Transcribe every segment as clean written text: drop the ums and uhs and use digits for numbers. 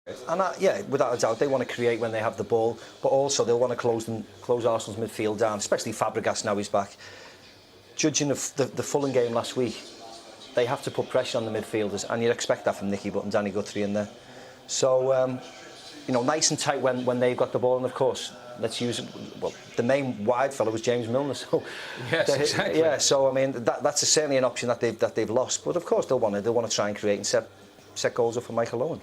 And yeah, without a doubt, they want to create when they have the ball, but also they'll want to close Arsenal's midfield down, especially Fabregas now he's back. Judging the Fulham game last week, they have to put pressure on the midfielders, and you'd expect that from Nicky Butt and Danny Guthrie in there. So, you know, nice and tight when they've got the ball, and of course, let's use it. Well, the main wide fellow was James Milner, so yes, exactly. Yeah. So I mean, that's certainly an option that they've lost, but of course they'll want to try and create and set goals up for Michael Owen.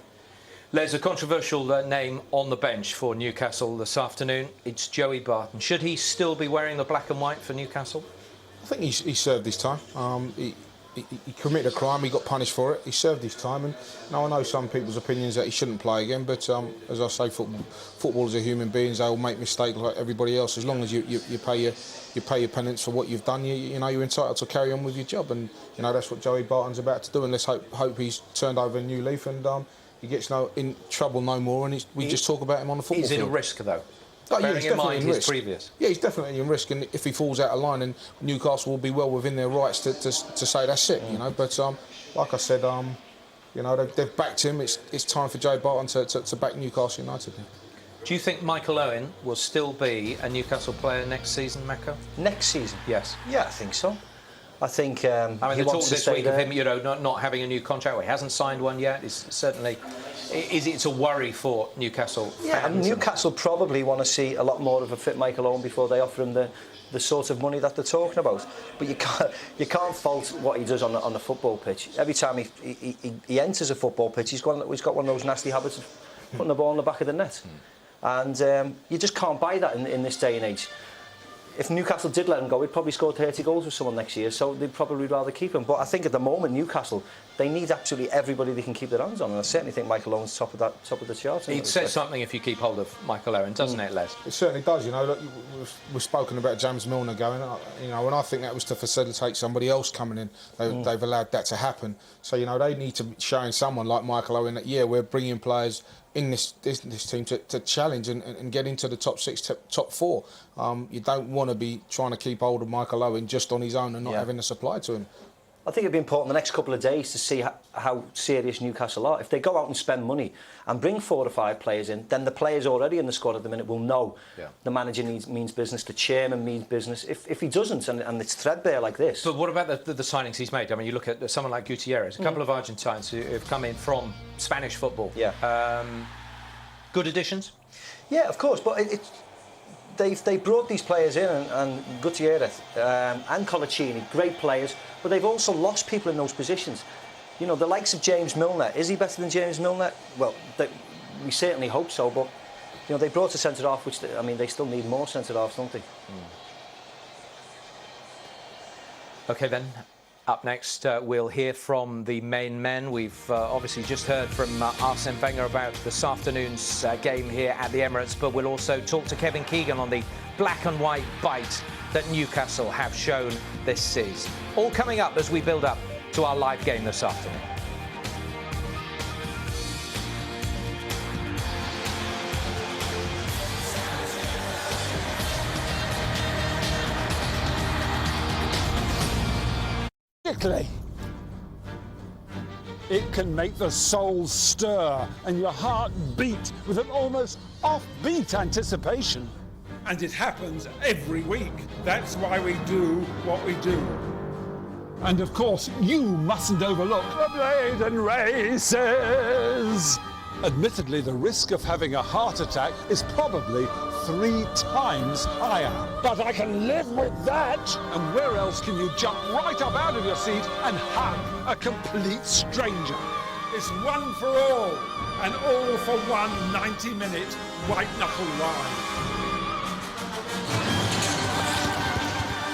There's a controversial name on the bench for Newcastle this afternoon. It's Joey Barton. Should he still be wearing the black and white for Newcastle? I think he served his time. He committed a crime, he got punished for it, he served his time, and now I know some people's opinions that he shouldn't play again, but as I say, footballers are human beings, they all make mistakes like everybody else. As long as you pay your penance for what you've done, you know you're entitled to carry on with your job, and you know that's what Joey Barton's about to do, and let's hope he's turned over a new leaf and he gets in trouble no more, and we just talk about him on the football field. He's in a risk though. Oh, yeah, bearing in mind his previous. Yeah, he's definitely in risk, and if he falls out of line, then Newcastle will be well within their rights to say that's it, you know. But like I said, you know, they've backed him. It's time for Joe Barton to back Newcastle United. Do you think Michael Owen will still be a Newcastle player next season, Mecca? Next season? Yes. Yeah, I think so. I think I mean, he the talk wants this to stay week there. of him, you know, not having a new contract. Well, he hasn't signed one yet. It's certainly it's a worry for Newcastle. Yeah, and Newcastle probably want to see a lot more of a fit Michael Owen before they offer him the sort of money that they're talking about. But you can't fault what he does on the football pitch. Every time he enters a football pitch, he's got one of those nasty habits of putting the ball in the back of the net, and you just can't buy that in this day and age. If Newcastle did let him go, he'd probably score 30 goals with someone next year, so they'd probably rather keep him. But I think at the moment, Newcastle, they need absolutely everybody they can keep their hands on, and I certainly think Michael Owen's top of the charts. It says something if you keep hold of Michael Owen, doesn't it, Les? It certainly does. You know, look, we've spoken about James Milner going. You know, and I think that was to facilitate somebody else coming in. They've allowed that to happen. So you know, they need to be showing someone like Michael Owen that we're bringing players in this team to challenge and get into the top 6, top 4. You don't want to be trying to keep hold of Michael Owen just on his own and not having a supply to him. I think it'd be important the next couple of days to see how serious Newcastle are. If they go out and spend money and bring 4 or 5 players in, then the players already in the squad at the minute will know the manager means business, the chairman means business. If he doesn't, and it's threadbare like this. But what about the signings he's made? I mean, you look at someone like Gutierrez, a couple of Argentines who have come in from Spanish football. Yeah. Good additions? Yeah, of course, but they brought these players in, and Gutierrez and Colaccini, great players, but they've also lost people in those positions. You know, the likes of James Milner, is he better than James Milner? Well, we certainly hope so, but you know, they brought a centre-half, which, I mean, they still need more centre-halves, don't they? OK then, up next we'll hear from the main men. We've obviously just heard from Arsene Wenger about this afternoon's game here at the Emirates, but we'll also talk to Kevin Keegan on the black and white bite that Newcastle have shown this season. All coming up as we build up to our live game this afternoon. It can make the soul stir and your heart beat with an almost offbeat anticipation. And it happens every week. That's why we do what we do. And of course, you mustn't overlook the maiden races. Admittedly, the risk of having a heart attack is probably 3 times higher. But I can live with that. And where else can you jump right up out of your seat and hug a complete stranger? It's one for all, and all for one 90-minute white-knuckle ride.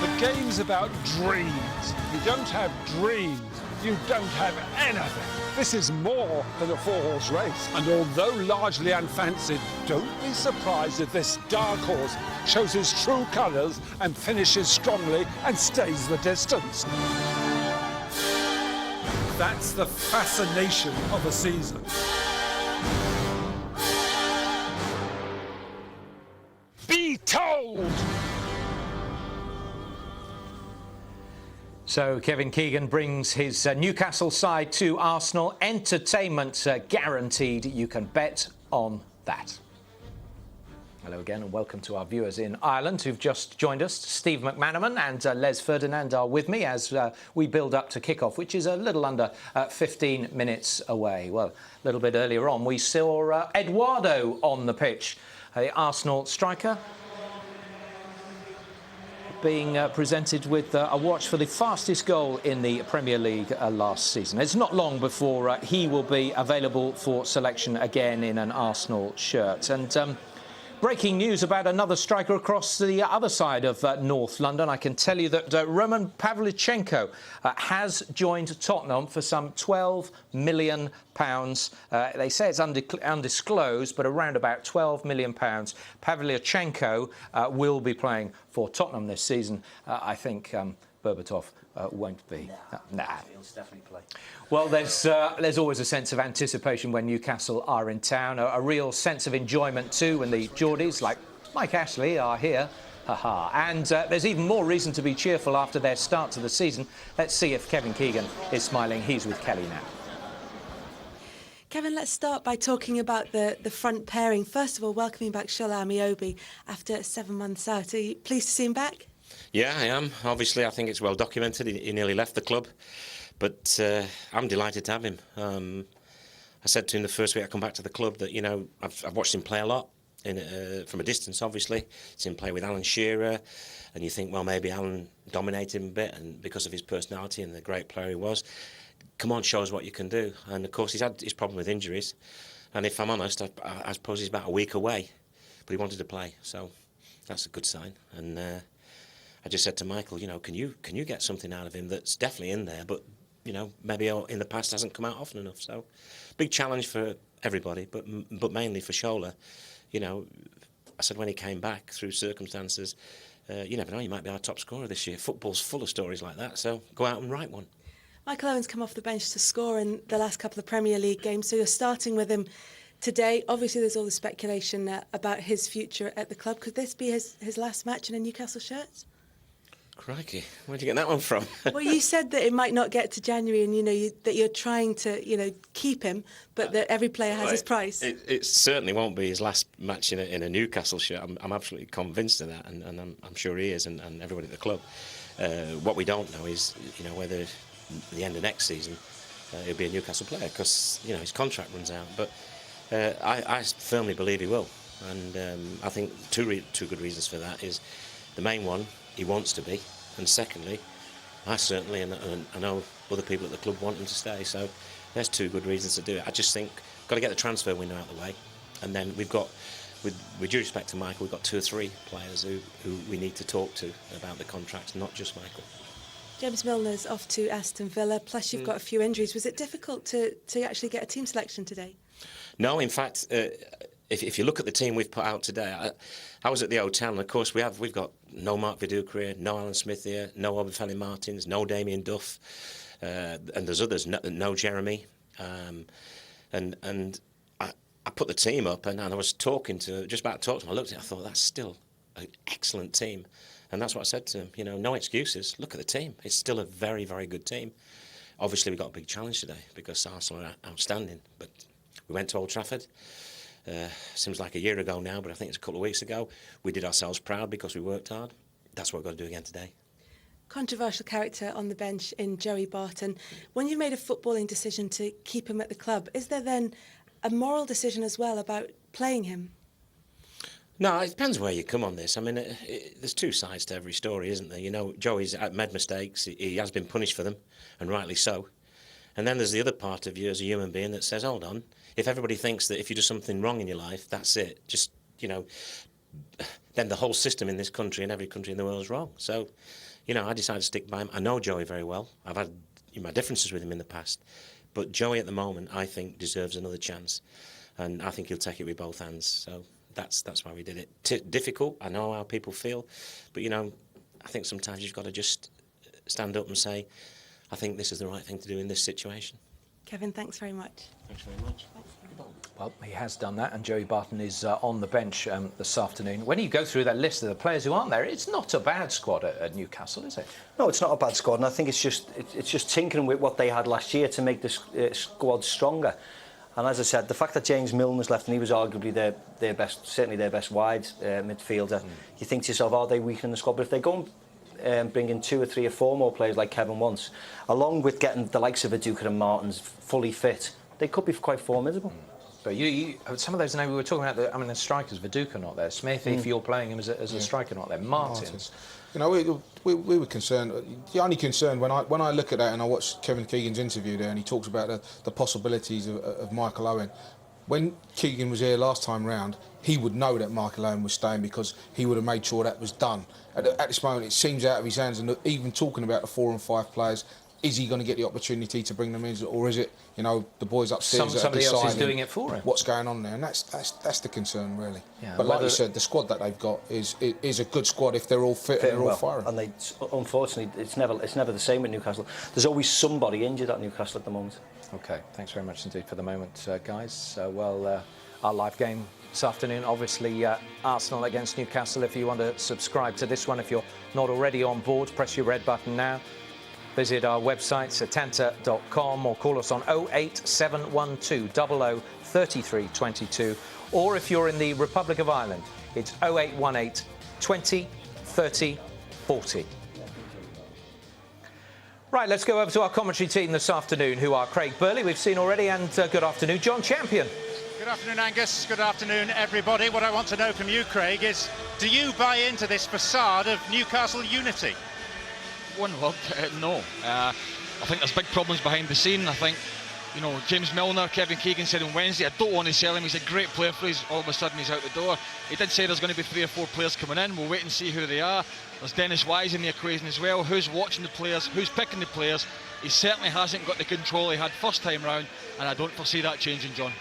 The game's about dreams. If you don't have dreams, you don't have anything. This is more than a 4-horse race. And although largely unfancied, don't be surprised if this dark horse shows his true colours and finishes strongly and stays the distance. That's the fascination of a season. Be told! So Kevin Keegan brings his Newcastle side to Arsenal. Entertainment guaranteed. You can bet on that. Hello again and welcome to our viewers in Ireland who've just joined us. Steve McManaman and Les Ferdinand are with me as we build up to kickoff, which is a little under 15 minutes away. Well, a little bit earlier on, we saw Eduardo on the pitch, the Arsenal striker, being presented with a watch for the fastest goal in the Premier League last season. It's not long before he will be available for selection again in an Arsenal shirt. And breaking news about another striker across the other side of North London. I can tell you that Roman Pavlyuchenko has joined Tottenham for some £12 million. They say it's undisclosed, but around about £12 million. Pavlyuchenko will be playing for Tottenham this season. I think Berbatov won't be. Nah. He'll definitely play. Well, there's always a sense of anticipation when Newcastle are in town, a real sense of enjoyment too when the Geordies, like Mike Ashley, are here. And there's even more reason to be cheerful after their start to the season. Let's see if Kevin Keegan is smiling. He's with Kelly now. Kevin, let's start by talking about the front pairing. First of all, welcoming back Shola Amiobi after 7 months out. Are you pleased to see him back? Yeah, I am. Obviously, I think it's well documented. He nearly left the club. But I'm delighted to have him. I said to him the first week I come back to the club that, you know, I've watched him play a lot from a distance, obviously. Seen him play with Alan Shearer. And you think, well, maybe Alan dominated him a bit and because of his personality and the great player he was. Come on, show us what you can do. And, of course, he's had his problem with injuries. And if I'm honest, I suppose he's about a week away. But he wanted to play, so that's a good sign. And I just said to Michael, you know, can you get something out of him that's definitely in there, but, you know, maybe in the past hasn't come out often enough. So big challenge for everybody, but mainly for Shola. You know, I said when he came back through circumstances, you never know, he might be our top scorer this year. Football's full of stories like that, so go out and write one. Michael Owen's come off the bench to score in the last couple of Premier League games, so you're starting with him today. Obviously, there's all the speculation about his future at the club. Could this be his last match in a Newcastle shirt? Crikey, where'd you get that one from? Well, you said that it might not get to January and, you know, that you're trying to, keep him, but that every player has his price. It certainly won't be his last match in a Newcastle shirt. I'm absolutely convinced of that, and I'm sure he is, and everybody at the club. What we don't know is, you know, whether at the end of next season he'll be a Newcastle player, because, you know, his contract runs out. But I firmly believe he will, and I think two good reasons for that is the main one, he wants to be, and secondly, I certainly, and I know other people at the club want him to stay, so there's two good reasons to do it. I just think got to get the transfer window out of the way, and then we've got, with due respect to Michael, we've got 2 or 3 players who we need to talk to about the contracts, not just Michael. James Milner's off to Aston Villa, plus you've got a few injuries. Was it difficult to actually get a team selection today? No, in fact, if you look at the team we've put out today, I was at the hotel, and of course we've got no Mark Viduka here, no Alan Smith here, no Obafemi Martins, no Damien Duff, and there's others, no Jeremy, and I put the team up, and I was just about to talk to him. I looked at it, I thought that's still an excellent team, and that's what I said to him. You know, no excuses. Look at the team; it's still a very, very good team. Obviously, we've got a big challenge today because Arsenal are outstanding, but we went to Old Trafford. Seems like a year ago now, but I think it's a couple of weeks ago. We did ourselves proud because we worked hard. That's what we've got to do again today. Controversial character on the bench in Joey Barton. When you've made a footballing decision to keep him at the club, is there then a moral decision as well about playing him? No, it depends where you come on this. I mean, there's 2 sides to every story, isn't there? You know, Joey's made mistakes. He has been punished for them, and rightly so. And then there's the other part of you as a human being that says, hold on, if everybody thinks that if you do something wrong in your life, that's it, just, you know, then the whole system in this country and every country in the world is wrong. So, you know, I decided to stick by him. I know Joey very well. I've had my differences with him in the past. But Joey at the moment, I think, deserves another chance. And I think he'll take it with both hands. So that's why we did it. Difficult, I know how people feel. But, you know, I think sometimes you've got to just stand up and say, I think this is the right thing to do in this situation. Kevin, thanks very much. Thanks very much. Well, he has done that, and Joey Barton is on the bench this afternoon. When you go through that list of the players who aren't there, it's not a bad squad at Newcastle, is it? No, it's not a bad squad, and I think it's just tinkering with what they had last year to make the squad stronger. And as I said, the fact that James Milner's left, and he was arguably their best, certainly their best wide midfielder, you think to yourself, are they weakening the squad? But if they go and bring in 2 or 3 or 4 more players like Kevin wants, along with getting the likes of Viduka and Martins fully fit, they could be quite formidable. But some of those names we were talking about, the strikers, Viduka not there, Smith, if you're playing him as a striker not there, Martins. You know, we were concerned. The only concern when I look at that and I watch Kevin Keegan's interview there, and he talks about the possibilities of Michael Owen. When Keegan was here last time round, he would know that Michael Owen was staying because he would have made sure that was done. At this moment, it seems out of his hands, and even talking about the 4 and 5 players. Is he going to get the opportunity to bring them in, or is it, the boys upstairs that are somebody else is deciding doing it for him? What's going on there? And that's the concern, really. Yeah, but like you said, the squad that they've got is a good squad if they're all fit and they're all firing. And they, unfortunately, it's never the same with Newcastle. There's always somebody injured at Newcastle at the moment. OK, thanks very much indeed for the moment, guys. Our live game this afternoon, obviously Arsenal against Newcastle. If you want to subscribe to this one, if you're not already on board, press your red button now. Visit our website, setanta.com, or call us on 08712 00 3322. Or if you're in the Republic of Ireland, it's 0818 20 30 40. Right, let's go over to our commentary team this afternoon, who are Craig Burley, we've seen already, and good afternoon, John Champion. Good afternoon, Angus. Good afternoon, everybody. What I want to know from you, Craig, is do you buy into this facade of Newcastle unity? One word, no. I think there's big problems behind the scene. I think, James Milner, Kevin Keegan said on Wednesday, I don't want to sell him. He's a great player for us. All of a sudden, he's out the door. He did say there's going to be 3 or 4 players coming in. We'll wait and see who they are. There's Dennis Wise in the equation as well. Who's watching the players? Who's picking the players? He certainly hasn't got the control he had first time round, and I don't foresee that changing, John.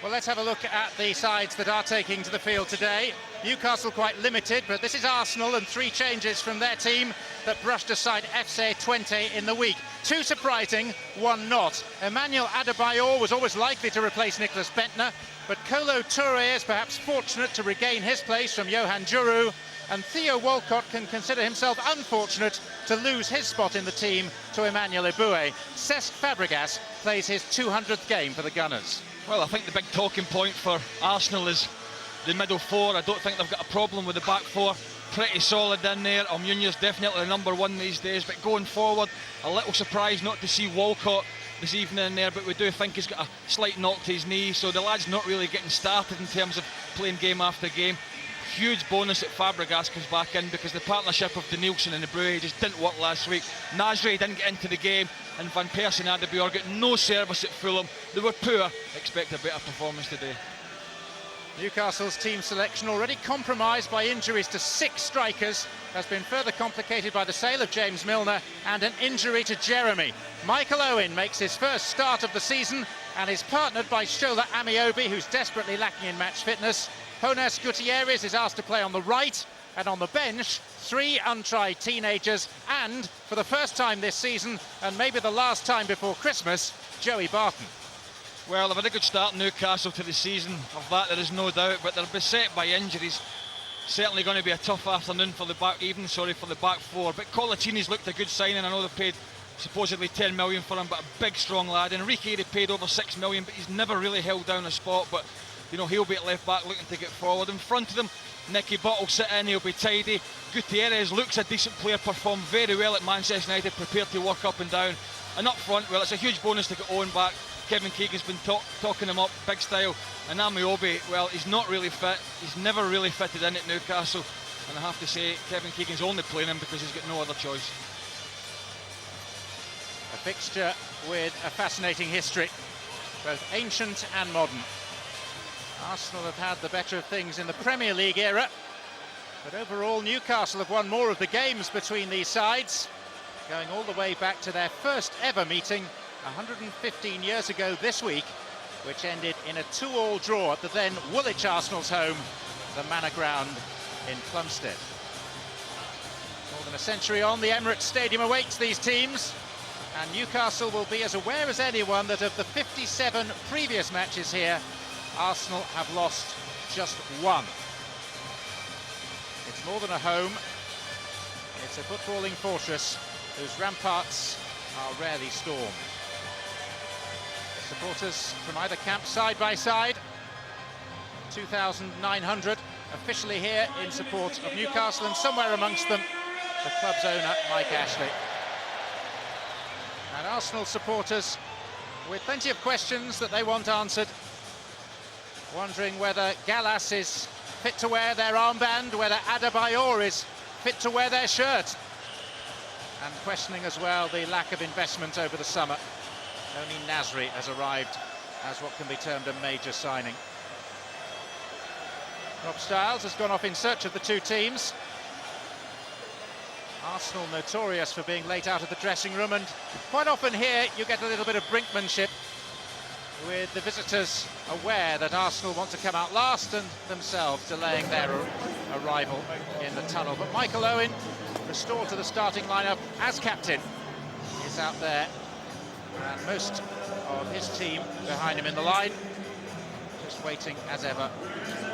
Well, let's have a look at the sides that are taking to the field today. Newcastle quite limited, but this is Arsenal, and 3 changes from their team that brushed aside FC Twente in the week. 2 surprising, 1 not. Emmanuel Adebayor was always likely to replace Nicolas Bentner, but Kolo Touré is perhaps fortunate to regain his place from Johan Djourou, and Theo Walcott can consider himself unfortunate to lose his spot in the team to Emmanuel Eboué. Cesc Fabregas plays his 200th game for the Gunners. Well, I think the big talking point for Arsenal is the middle 4. I don't think they've got a problem with the back 4. Pretty solid in there. Almunia's definitely the number 1 these days, but going forward, a little surprised not to see Walcott this evening in there, but we do think he's got a slight knock to his knee, so the lad's not really getting started in terms of playing game after game. Huge bonus that Fabregas comes back in, because the partnership of Denilson and Eboué just didn't work last week. Nasri didn't get into the game, and Van Persie and Adebayor got no service at Fulham. They were poor. Expect a better performance today. Newcastle's team selection, already compromised by injuries to 6 strikers, has been further complicated by the sale of James Milner and an injury to Jeremy. Michael Owen makes his first start of the season and is partnered by Shola Amiobi, who's desperately lacking in match fitness. Jonas Gutierrez is asked to play on the right, and on the bench, 3 untried teenagers, and for the first time this season, and maybe the last time before Christmas, Joey Barton. Well, they've had a good start, Newcastle, to the season. Of that, there is no doubt, but they're beset by injuries. Certainly going to be a tough afternoon for the back 4. But Colatini's looked a good signing. I know they've paid supposedly 10 million for him, but a big, strong lad. Enrique, they paid over 6 million, but he's never really held down a spot. But he'll be at left back looking to get forward. In front of them, Nicky Butt will sit in, he'll be tidy. Gutierrez looks a decent player, performed very well at Manchester United, prepared to work up and down. And up front, well, it's a huge bonus to get Owen back. Kevin Keegan's been talking him up, big style. And Amiobi, well, he's not really fit. He's never really fitted in at Newcastle. And I have to say, Kevin Keegan's only playing him because he's got no other choice. A fixture with a fascinating history, both ancient and modern. Arsenal have had the better of things in the Premier League era, but overall Newcastle have won more of the games between these sides, going all the way back to their first ever meeting 115 years ago this week, which ended in a 2-2 draw at the then Woolwich Arsenal's home, the Manor Ground in Plumstead. More than a century on, the Emirates Stadium awaits these teams, And Newcastle will be as aware as anyone that of the 57 previous matches here, Arsenal have lost just one. It's more than a home. It's a footballing fortress whose ramparts are rarely stormed. Supporters from either camp side by side. 2,900 officially here in support of Newcastle, and somewhere amongst them the club's owner, Mike Ashley. And Arsenal supporters with plenty of questions that they want answered, wondering whether Gallas is fit to wear their armband, whether Adebayor is fit to wear their shirt, and questioning as well the lack of investment over the summer. Only Nasri has arrived as what can be termed a major signing. Rob Stiles has gone off in search of the two teams. Arsenal notorious for being late out of the dressing room, and quite often here you get a little bit of brinkmanship with the visitors aware that Arsenal want to come out last and themselves delaying their arrival in the tunnel. But Michael Owen, restored to the starting lineup as captain, is out there, and most of his team behind him in the line, just waiting as ever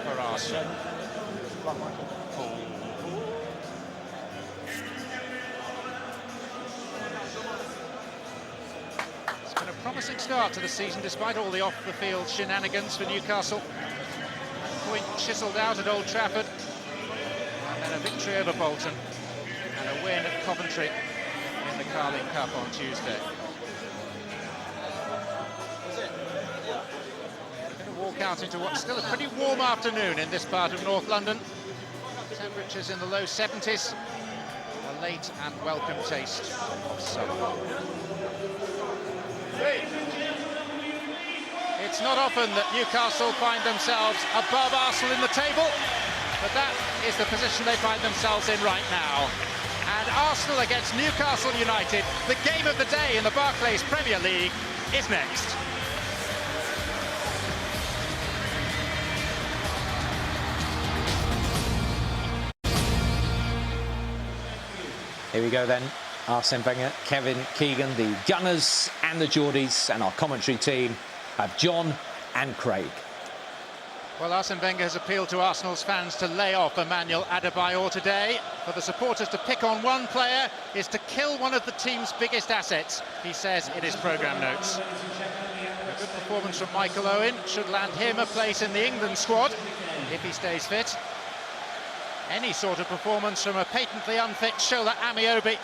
for Arsenal. It's been a promising start to the season despite all the off-the-field shenanigans for Newcastle. A point chiselled out at Old Trafford, and then a victory over Bolton, and a win at Coventry in the Carling Cup on Tuesday. Walk out into what's still a pretty warm afternoon in this part of North London. Temperatures in the low 70s, a late and welcome taste of summer. It's not often that Newcastle find themselves above Arsenal in the table, but that is the position they find themselves in right now. And Arsenal against Newcastle United, the game of the day in the Barclays Premier League, is next. Here we go then, Arsene Wenger, Kevin Keegan, the Gunners and the Geordies, and our commentary team have John and Craig. Well, Arsene Wenger has appealed to Arsenal's fans to lay off Emmanuel Adebayor today. For the supporters to pick on one player is to kill one of the team's biggest assets, he says in his programme notes. A good performance from Michael Owen should land him a place in the England squad if he stays fit. Any sort of performance from a patently unfit Shola Amiobi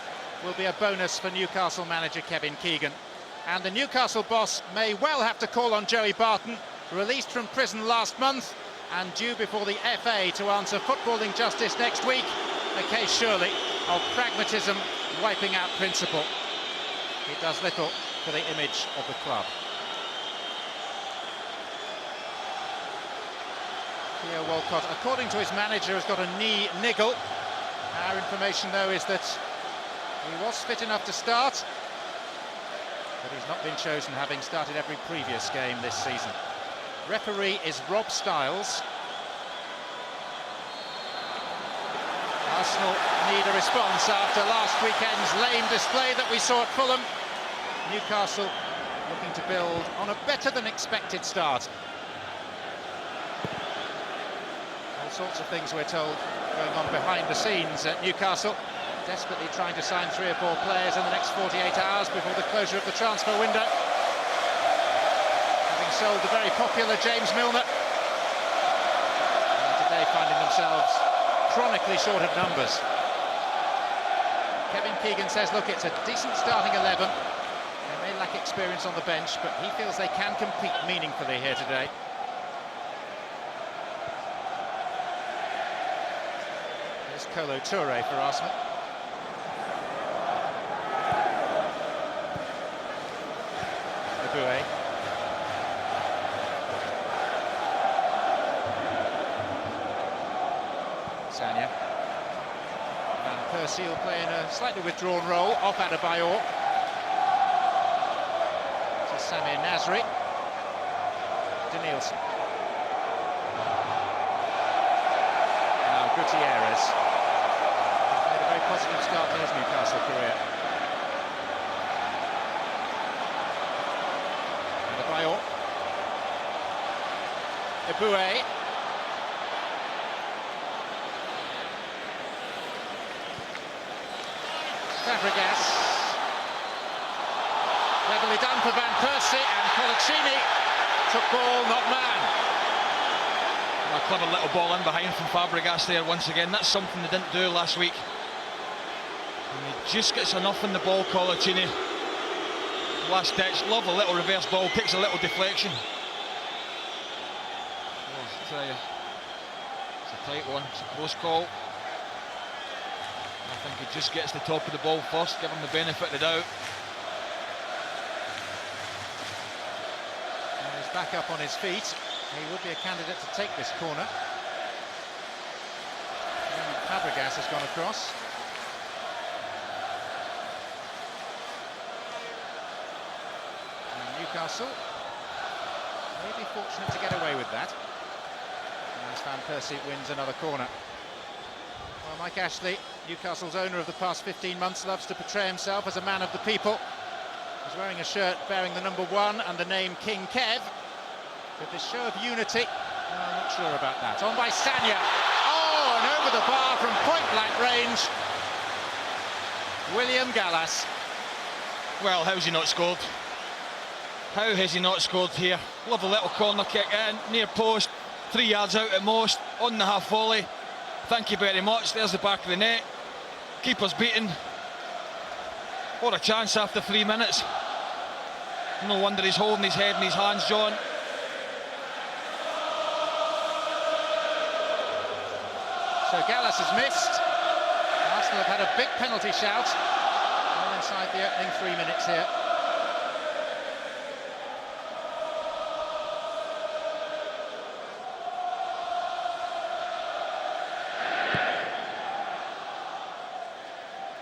will be a bonus for Newcastle manager Kevin Keegan. And the Newcastle boss may well have to call on Joey Barton, released from prison last month and due before the FA to answer footballing justice next week, a case surely of pragmatism wiping out principle. It does little for the image of the club. Theo Walcott, according to his manager, has got a knee niggle. Our information, though, is that he was fit enough to start, but he's not been chosen, having started every previous game this season. Referee is Rob Stiles. Arsenal need a response after last weekend's lame display that we saw at Fulham. Newcastle looking to build on a better-than-expected start. All sorts of things, we're told, going on behind the scenes at Newcastle, desperately trying to sign 3 or 4 players in the next 48 hours before the closure of the transfer window. Having sold the very popular James Milner, and today finding themselves chronically short of numbers. Kevin Keegan says, look, it's a decent starting 11. They may lack experience on the bench, but he feels they can compete meaningfully here today. Kolo Toure for Arsenal. Eboué. Sagna. Van Persie will play in a slightly withdrawn role, off Adebayor. To Samir Nasri. Denilson. Now Gutierrez. Positive start to his Newcastle career. Eboué. Fabregas. Cleverly done for Van Persie, and Colaccini took ball, not man. A clever little ball in behind from Fabregas there once again. That's something they didn't do last week. And he just gets enough in the ball, Colaccini. Last ditch, lovely little reverse ball, takes a little deflection. Oh, I tell you, it's a tight one, it's a close call. I think he just gets the top of the ball first, give him the benefit of the doubt. And he's back up on his feet. He would be a candidate to take this corner. And Fabregas has gone across. And Newcastle may be fortunate to get away with that. As Van Persie wins another corner. Well, Mike Ashley, Newcastle's owner of the past 15 months, loves to portray himself as a man of the people. He's wearing a shirt bearing the number 1 and the name King Kev. With this show of unity, I'm not sure about that. On by Sanya. Oh, and over the bar from point-blank range. William Gallas. Well, how's he not scored? How has he not scored here? Lovely little corner kick in, near post, 3 yards out at most, on the half volley. Thank you very much. There's the back of the net. Keeper's beaten. What a chance after 3 minutes. No wonder he's holding his head in his hands, John. So Gallas has missed. Arsenal have had a big penalty shout. Well inside the opening 3 minutes here.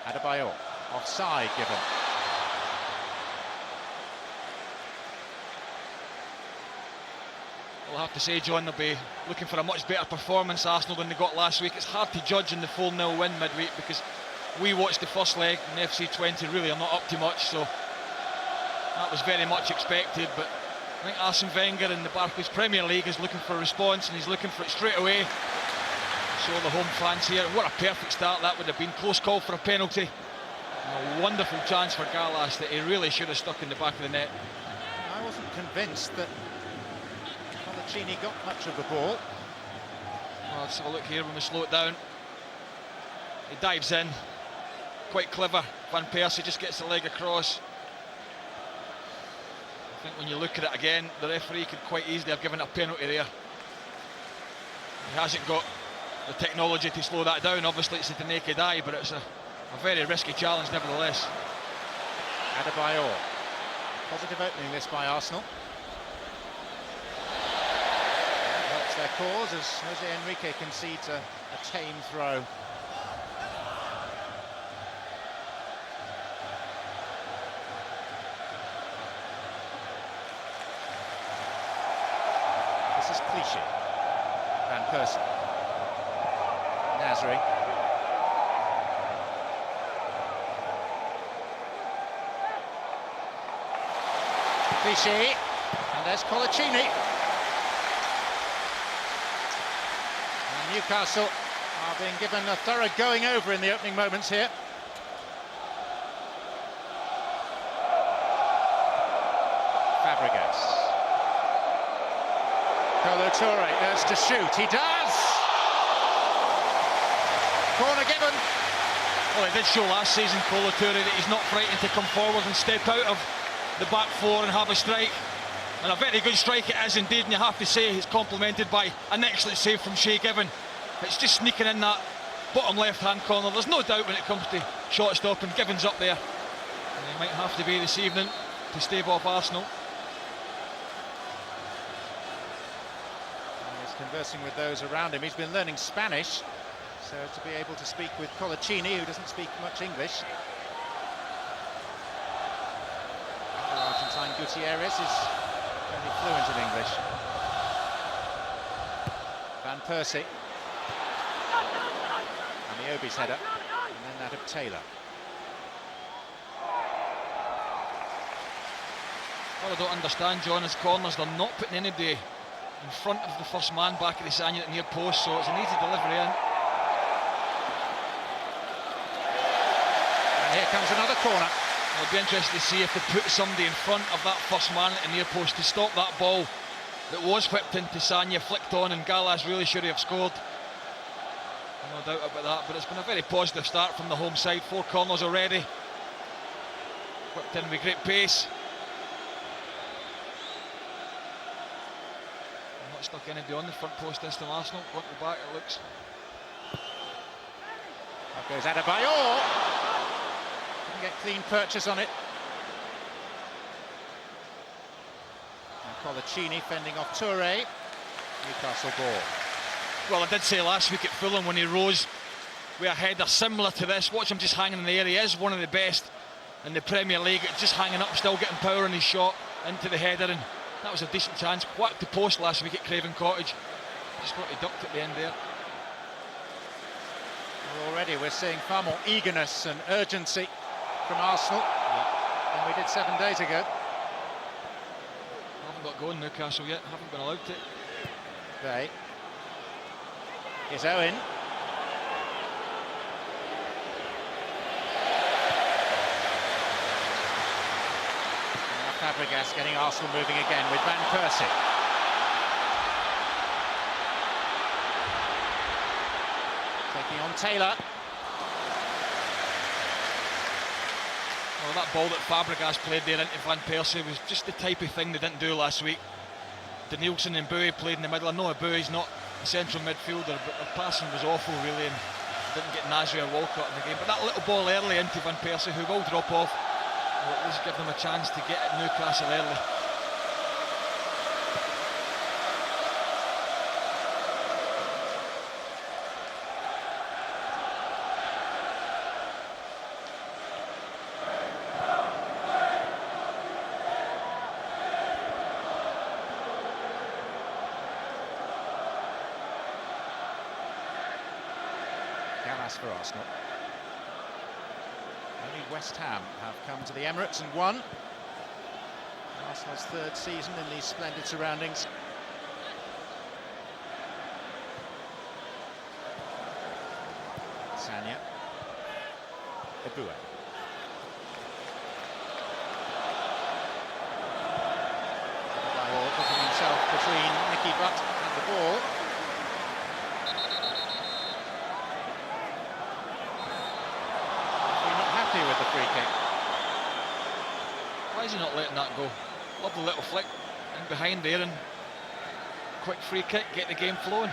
Adebayor, offside given. I'll have to say, John, they'll be looking for a much better performance, Arsenal, than they got last week. It's hard to judge in the 4-0 win midweek because we watched the first leg and FC 20 really are not up to much, so that was very much expected. But I think Arsene Wenger in the Barclays Premier League is looking for a response, and he's looking for it straight away. So the home fans here, what a perfect start that would have been. Close call for a penalty. And a wonderful chance for Gallas that he really should have stuck in the back of the net. I wasn't convinced that Colaccini got much of the ball. Well, let's have a look here when we slow it down. He dives in, quite clever. Van Persie just gets the leg across. I think when you look at it again, the referee could quite easily have given a penalty there. He hasn't got the technology to slow that down. Obviously it's the naked eye, but it's a very risky challenge nevertheless. Adebayor. Positive opening this by Arsenal. Helps their cause as Jose Enrique concedes a tame throw. This is Clichy. Van Persie. Nasri. Clichy. And there's Colaccini. And Newcastle are being given a thorough going over in the opening moments here. Fabregas. Kolo Touré goes to shoot. He does! Corner given. Well, he did show last season, Kolo Touré, that he's not frightened to come forward and step out of the back four and have a strike. And a very good strike it is indeed, and you have to say it's complemented by an excellent save from Shay Given. It's just sneaking in that bottom left-hand corner. There's no doubt when it comes to shot stopping. Given's up there. And he might have to be this evening to stave off Arsenal. He's conversing with those around him. He's been learning Spanish, so to be able to speak with Colaccini, who doesn't speak much English. The Argentine Gutierrez is fairly fluent in English. Van Persie. Amiobi's header, and then that of Taylor. What I don't understand, John, is corners. They're not putting anybody in front of the first man back at the Sanya at near post, so it's an easy delivery in. And here comes another corner. It'll be interesting to see if they put somebody in front of that first man at the near post to stop that ball that was whipped into Sanya, flicked on, and Gallas really should have scored. No doubt about that, but it's been a very positive start from the home side. 4 corners already. Whipped in with great pace. Not stuck anybody on the front post this time, Arsenal. Going to the back, it looks. Up goes Adebayor. Couldn't get clean purchase on it. Colaccini fending off Toure. Newcastle ball. Well, I did say last week at Fulham when he rose with a header similar to this. Watch him just hanging in the air. He is one of the best in the Premier League. Just hanging up, still getting power in his shot into the header, and that was a decent chance. Whacked the post last week at Craven Cottage. Just got to ducked at the end there. Well, already we're seeing far more eagerness and urgency from Arsenal than we did 7 days ago. Haven't got going Newcastle yet. Haven't been allowed to. They. Here's Owen. Now Fabregas getting Arsenal moving again with Van Persie. Taking on Taylor. Well, that ball that Fabregas played there into Van Persie was just the type of thing they didn't do last week. Denilson and Bowie played in the middle. I know Bowie's not a central midfielder, but their passing was awful really, and didn't get Nasri or Walcott in the game. But that little ball early into Van Persie, who will drop off, will at least give them a chance to get at Newcastle early. Gallas for Arsenal. Only West Ham have come to the Emirates and won. Arsenal's 3rd season in these splendid surroundings. Sanya. Eboué. Adebayor putting himself between Nicky Butt and the ball. With the free kick. Why is he not letting that go? Lovely little flick in behind there, and quick free kick, get the game flowing.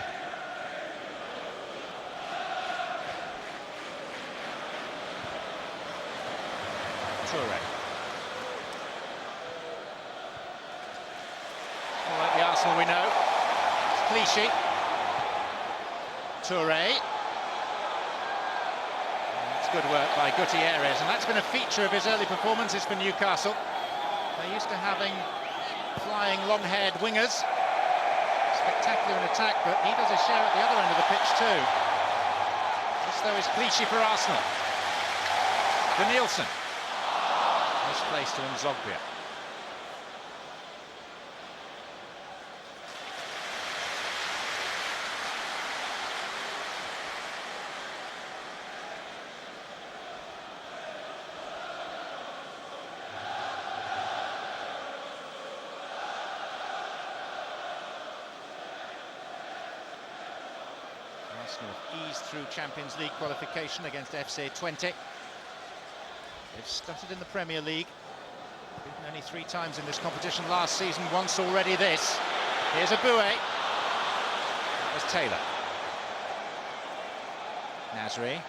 Toure. All like the Arsenal we know. It's Clichy. Toure. Good work by Gutierrez, and that's been a feature of his early performances for Newcastle. They're used to having flying, long-haired wingers. Spectacular in attack, but he does his share at the other end of the pitch too. This, though, is Clichy for Arsenal. Denilson. Misplaced to Nzogbia. Arsenal have eased through Champions League qualification against FC 20. They've stuttered in the Premier League. Beaten only 3 times in this competition last season, once already this. Here's Eboué. That was Taylor. Nasri.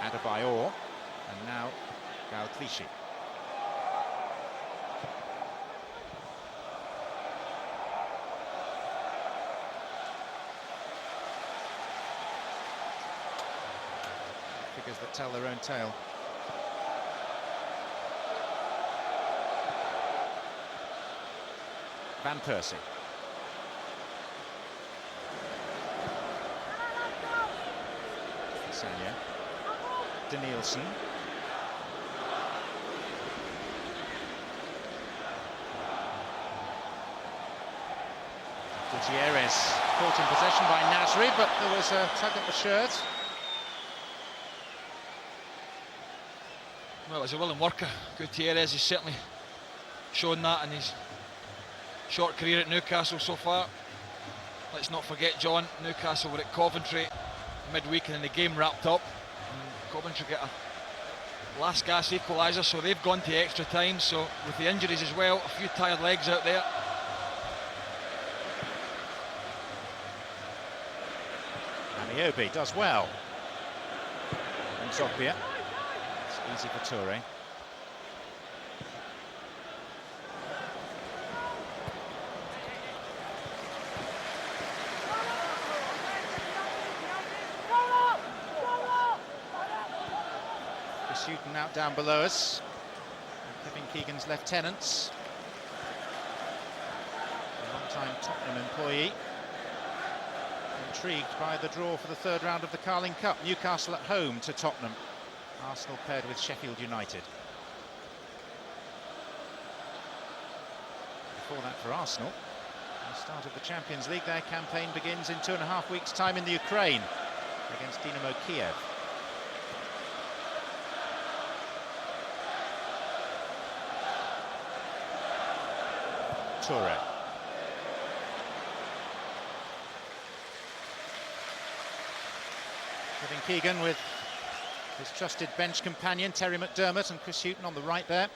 Adebayor. And now Clichy. Figures that tell their own tale. Van Persie. Sanya. Denilson. Gutierrez caught in possession by Nasri, but there was a tug at the shirt. Well, he's a willing worker. Gutierrez has certainly shown that in his short career at Newcastle so far. Let's not forget, John, Newcastle were at Coventry midweek and then the game wrapped up. And Coventry get a last gasp equaliser, so they've gone to extra time. So with the injuries as well, a few tired legs out there. Amiobi does well. And Zogbia. It's easy for Toure. Shooting out down below us. Kevin Keegan's lieutenants. A long-time Tottenham employee. Intrigued by the draw for the third round of the Carling Cup. Newcastle at home to Tottenham. Arsenal paired with Sheffield United. Before that for Arsenal, the start of the Champions League, their campaign begins in 2.5 weeks' time in the Ukraine against Dynamo Kiev. Toure. Kevin Keegan with his trusted bench companion Terry McDermott and Chris Hughton on the right there.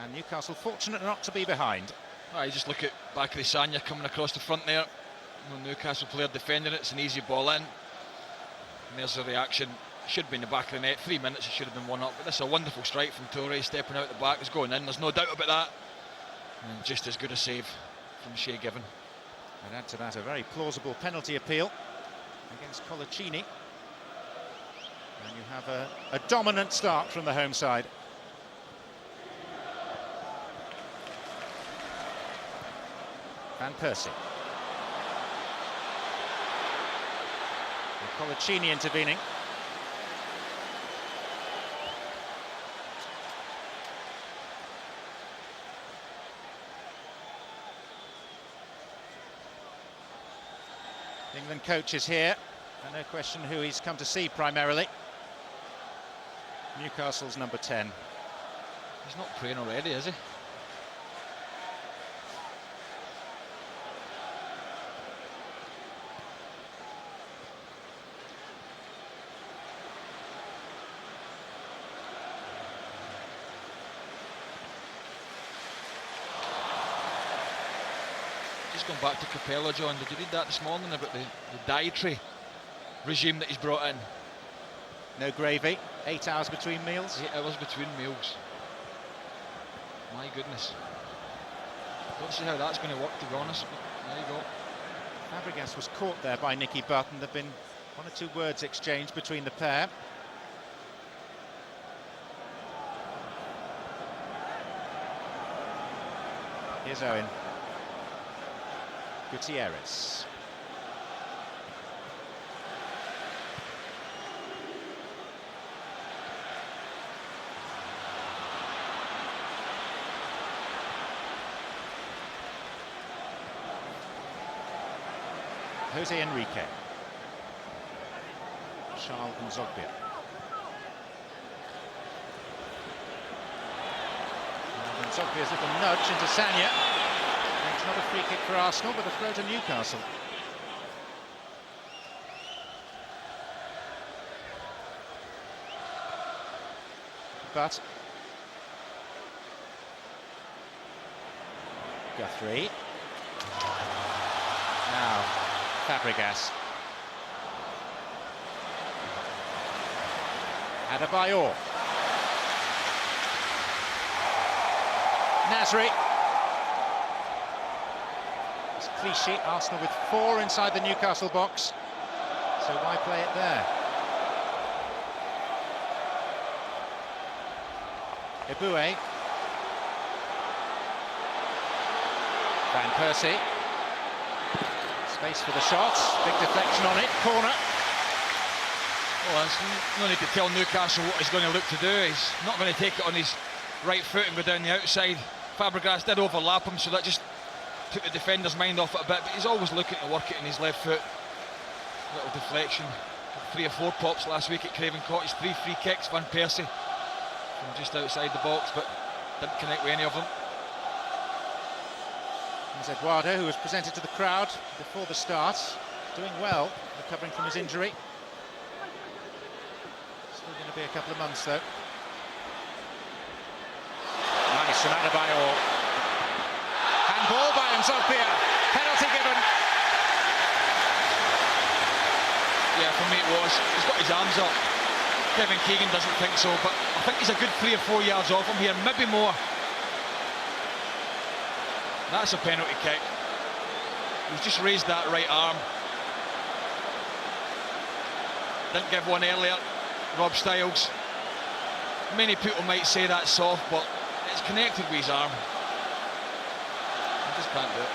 And Newcastle fortunate not to be behind. You just look at back of the Sanya coming across the front there. When Newcastle player defending it, it's an easy ball in. And there's the reaction. Should be in the back of the net. 3 minutes, it should have been 1-1. But this is a wonderful strike from Toure, stepping out the back. It's going in, there's no doubt about that. And just as good a save from Shea Given. And add to that a very plausible penalty appeal against Colaccini. And you have a dominant start from the home side. Van Persie. And Colaccini intervening. England coach is here, and no question who he's come to see primarily. Newcastle's number 10. He's not praying already, is he? Going back to Capello, John, did you read that this morning about the dietary regime that he's brought in? No gravy, 8 hours between meals? 8 hours between meals. My goodness. Don't see how that's going to work, to be honest, but there you go. Fabregas was caught there by Nicky Butt, and there've been 1 or 2 words exchanged between the pair. Here's Owen. Gutierrez. Jose Enrique. Charles Nzogbia. Nzogbia's little nudge into Sanya. It's not a free kick for Arsenal, but a throw to Newcastle. But Guthrie. Now Fabregas. Adebayor. Nasri. It's Clichy, Arsenal with 4 inside the Newcastle box. So why play it there? Eboué. Van Persie. Space for the shot. Big deflection on it. Corner. Well, there's no need to tell Newcastle what he's going to look to do. He's not going to take it on his right foot and go down the outside. Fabregas did overlap him, so that just took the defender's mind off it a bit, but he's always looking to work it in his left foot. Little deflection. 3 or 4 pops last week at Craven Cottage, 3 free kicks. Van Persie from just outside the box, but didn't connect with any of them. There's Eduardo, who was presented to the crowd before the start, doing well, recovering from his injury. Still going to be a couple of months, though. Nice from Adebayor. Handball by Nzogbia. Penalty given. Yeah, for me it was. He's got his arms up. Kevin Keegan doesn't think so, but I think he's a good 3 or 4 yards off him here, maybe more. That's a penalty kick. He's just raised that right arm. Didn't give one earlier, Rob Styles. Many people might say that's soft, but it's connected with his arm. I just can't do it.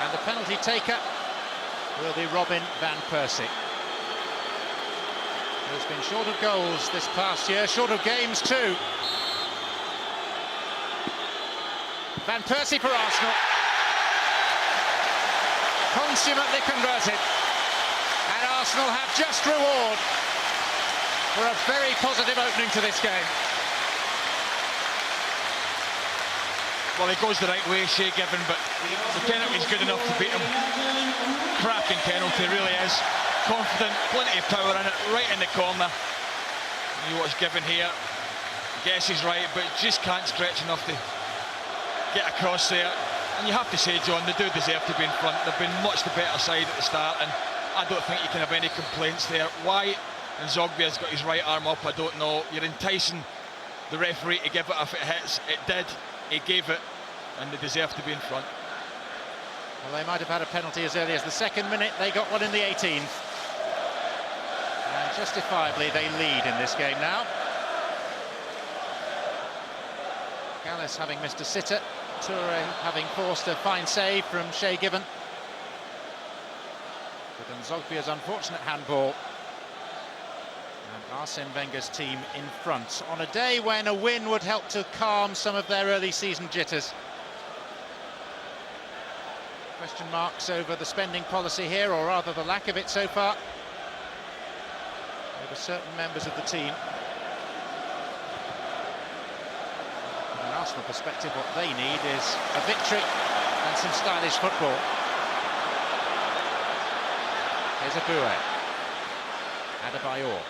And the penalty taker will be Robin Van Persie. He's been short of goals this past year, short of games too. Van Persie for Arsenal. Consummately converted. And Arsenal have just reward for a very positive opening to this game. Well, he goes the right way, Shay Given, but the penalty's good enough to beat him. Cracking penalty, really is. Confident, plenty of power in it, right in the corner. You what's Given here. Guess he's right, but just can't stretch enough to get across there. And you have to say, John, they do deserve to be in front. They've been much the better side at the start, and I don't think you can have any complaints there. Why Nzogbia's got his right arm up, I don't know. You're enticing the referee to give it if it hits. It did. He gave it, and they deserve to be in front. Well, they might have had a penalty as early as the 2nd minute. They got one in the 18th. And justifiably, they lead in this game now. Gallus having missed a sitter. Toure having forced a fine save from Shay Given. But Nzogbia's unfortunate handball. And Arsene Wenger's team in front on a day when a win would help to calm some of their early season jitters. Question marks over the spending policy here, or rather the lack of it so far, over certain members of the team. From an Arsenal perspective, what they need is a victory and some stylish football. Here's Aboué. Adebayor.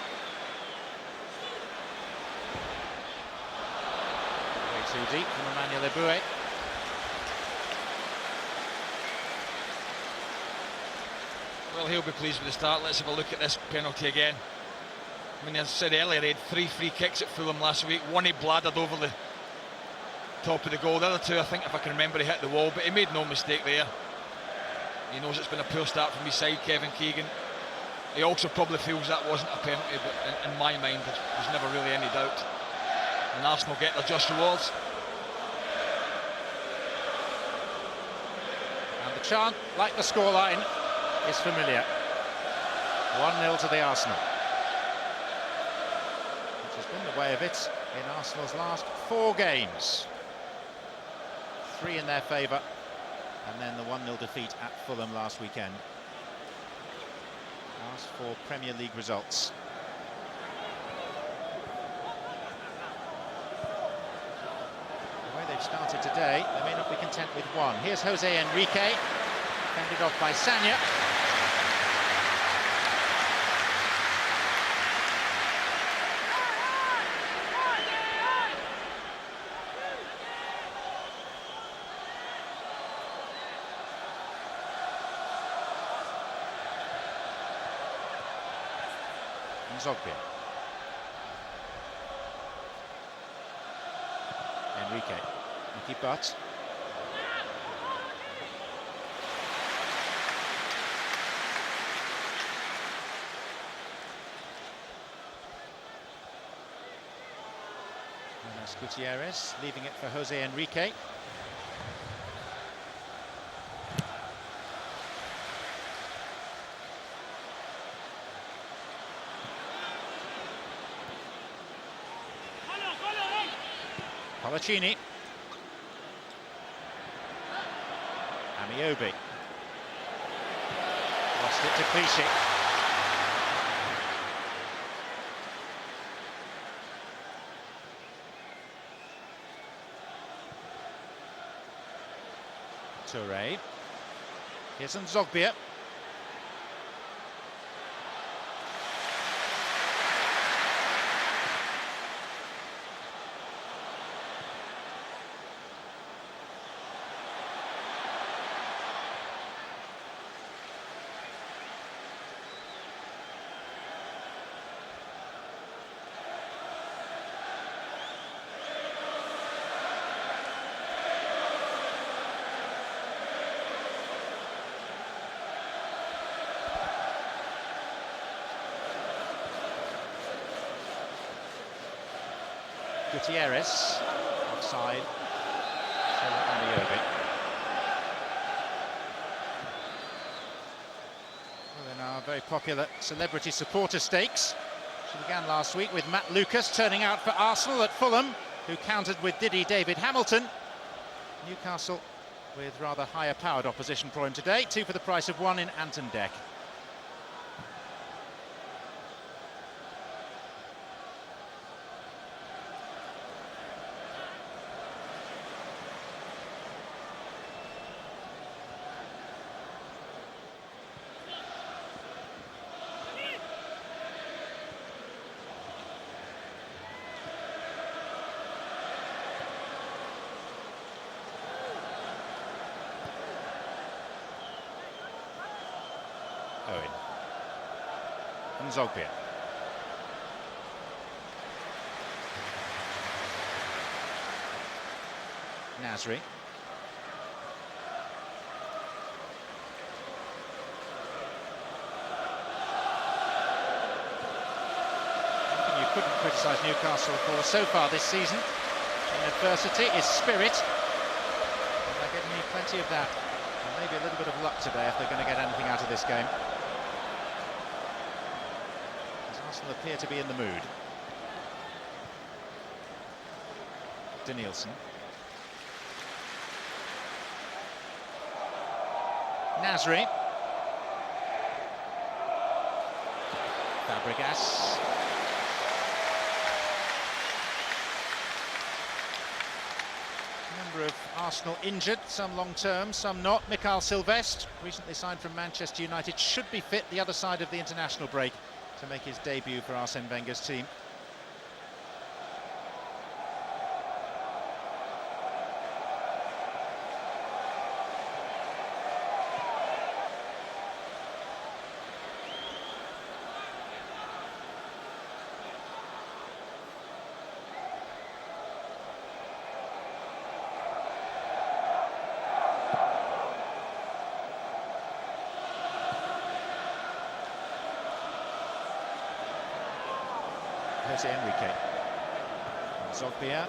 Way too deep from Emmanuel Aboué. Well, he'll be pleased with the start. Let's have a look at this penalty again. I mean, as I said earlier, he had 3 free kicks at Fulham last week. One he bladdered over the top of the goal. The other 2, I think, if I can remember, he hit the wall, but he made no mistake there. He knows it's been a poor start from his side, Kevin Keegan. He also probably feels that wasn't a penalty, but in my mind, there's never really any doubt. And Arsenal get their just rewards. And the chant, like the scoreline, is familiar. 1-0 to the Arsenal. Which has been the way of it in Arsenal's last 4 games. 3 in their favour, and then the 1-0 defeat at Fulham last weekend. Last 4 Premier League results. The way they've started today, they may not be content with 1. Here's Jose Enrique, fended off by Sagna. Nzogbia. Enrique. Nicky Butt. Jonas Gutierrez leaving it for Jose Enrique. Colaccini. Amiobi. Lost it to Clichy. Touré. Here's Zogbia. Gutierrez, offside, Amiobi. Well, in our very popular celebrity supporter stakes, which began last week with Matt Lucas turning out for Arsenal at Fulham, who countered with Diddy David Hamilton. Newcastle with rather higher powered opposition for him today, 2 for the price of 1 in Anton Deck. Owen. And Zogbia. Nasri. Something you couldn't criticise Newcastle for so far this season in adversity is spirit. And they're getting me plenty of that. And maybe a little bit of luck today if they're going to get anything out of this game. Arsenal appear to be in the mood. Denilson. Nasri. Fabregas. Number of Arsenal injured, some long-term, some not. Mikhail Silvestre, recently signed from Manchester United, should be fit the other side of the international break to make his debut for Arsene Wenger's team. Jose Enrique. Zogbia.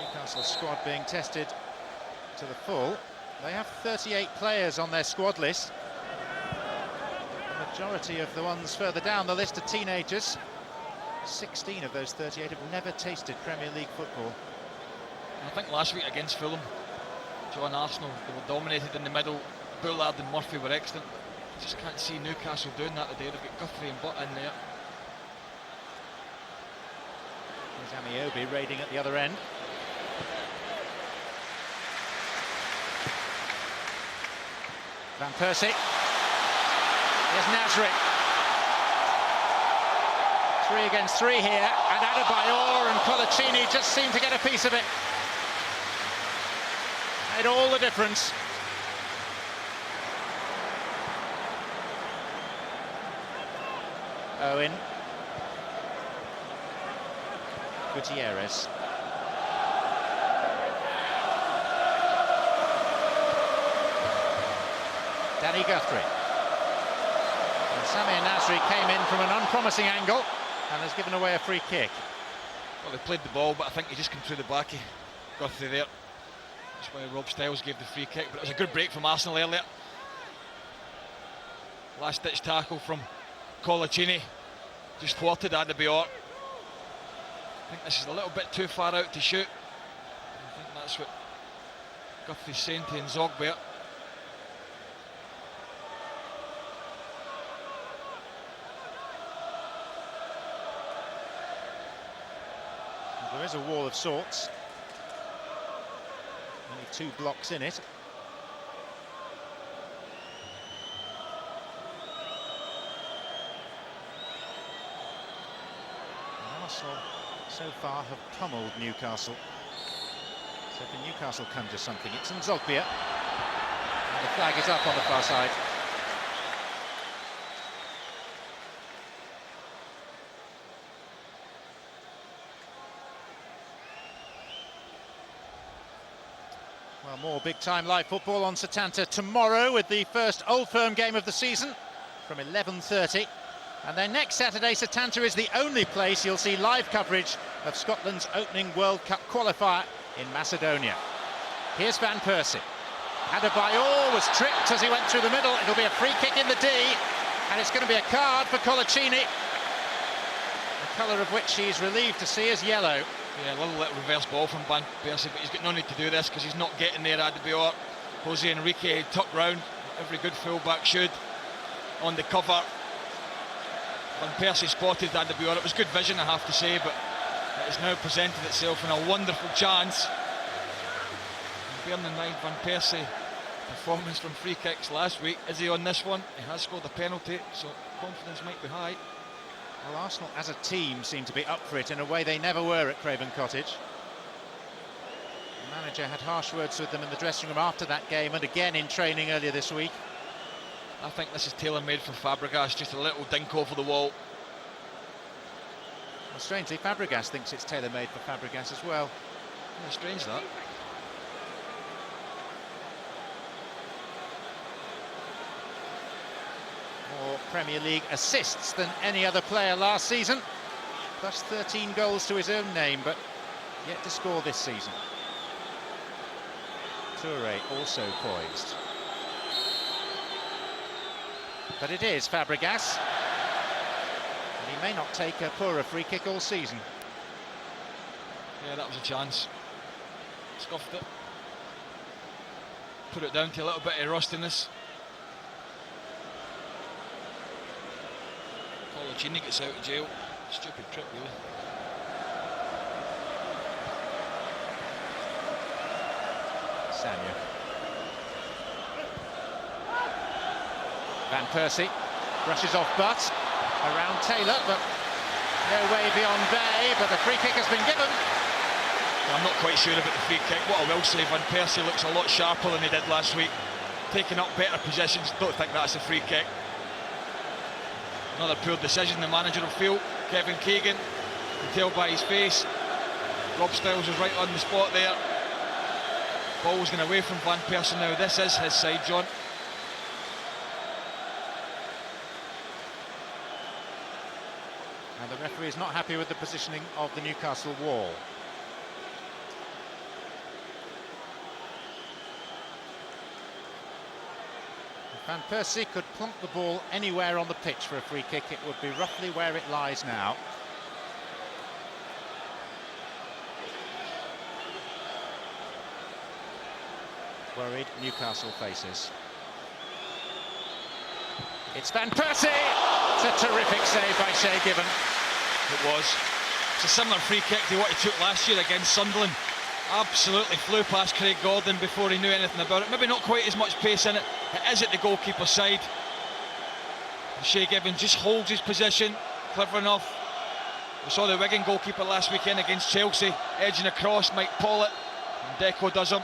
Newcastle squad being tested to the full. They have 38 players on their squad list. The majority of the ones further down the list are teenagers. 16 of those 38 have never tasted Premier League football. I think last week against Fulham, John Arsenal, they were dominated in the middle. Bullard and Murphy were excellent. Just can't see Newcastle doing that today. They've got Guthrie and Butt in there. There's Amiobi raiding at the other end. Van Persie. Here's Nasri. 3 against 3 here, and Adebayor and Colaccini just seem to get a piece of it. Made all the difference. Owen. Gutierrez. Danny Guthrie. And Samir Nasri came in from an unpromising angle and has given away a free kick. Well, they played the ball, but I think he just came through the back. Guthrie there. That's why Rob Styles gave the free kick, but it was a good break from Arsenal earlier. Last ditch tackle from Colaccini, just thwarted Adebayor. I think this is a little bit too far out to shoot. I think that's what Guthie's saying to Nzogbia. Well, there is a wall of sorts. Only 2 blocks in it. Arsenal so far have pummeled Newcastle. So can Newcastle conjure something? It's Nzogbia. And the flag is up on the far side. Well, more big-time live football on Setanta tomorrow with the first Old Firm game of the season from 11:30. And then next Saturday, Setanta is the only place you'll see live coverage of Scotland's opening World Cup qualifier in Macedonia. Here's Van Persie. Adebayor was tripped as he went through the middle. It'll be a free kick in the D, and it's going to be a card for Colaccini, the colour of which he's relieved to see is yellow. Yeah, a little reverse ball from Van Persie, but he's got no need to do this because he's not getting there. Adebayor, Jose Enrique tucked round. Every good fullback should. On the cover, Van Persie spotted Adebayor. It was good vision, I have to say, but it has now presented itself in a wonderful chance. And bearing in mind Van Persie performance from free kicks last week, is he on this one? He has scored a penalty, so confidence might be high. Well, Arsenal as a team seem to be up for it in a way they never were at Craven Cottage. The manager had harsh words with them in the dressing room after that game and again in training earlier this week. I think this is tailor-made for Fabregas, just a little dink over the wall. Well, strangely, Fabregas thinks it's tailor-made for Fabregas as well. Yeah, strange that. More Premier League assists than any other player last season. Plus 13 goals to his own name, but yet to score this season. Toure also poised. But it is Fabregas. And he may not take a poorer free kick all season. Yeah, that was a chance. Scuffed it. Put it down to a little bit of rustiness. Colaccini gets out of jail. Stupid trip, really. Sanya. Van Persie brushes off Butt around Taylor, but no way beyond Bay, but the free kick has been given. I'm not quite sure about the free kick. What I will say, Van Persie looks a lot sharper than he did last week. Taking up better positions, don't think that's a free kick. Another poor decision the manager will feel. Kevin Keegan, you can tell by his face. Rob Styles was right on the spot there. Ball's going away from Van Persie now. This is his side, John. And the referee is not happy with the positioning of the Newcastle wall. If Van Persie could plonk the ball anywhere on the pitch for a free kick, it would be roughly where it lies now. Worried Newcastle faces. It's Van Persie! It's a terrific save by Shay Given. It was. It's a similar free kick to what he took last year against Sunderland. Absolutely flew past Craig Gordon before he knew anything about it. Maybe not quite as much pace in it. It is at the goalkeeper's side. Shay Given just holds his position, clever enough. We saw the Wigan goalkeeper last weekend against Chelsea, edging across, Mike Pollitt, and Deco does him.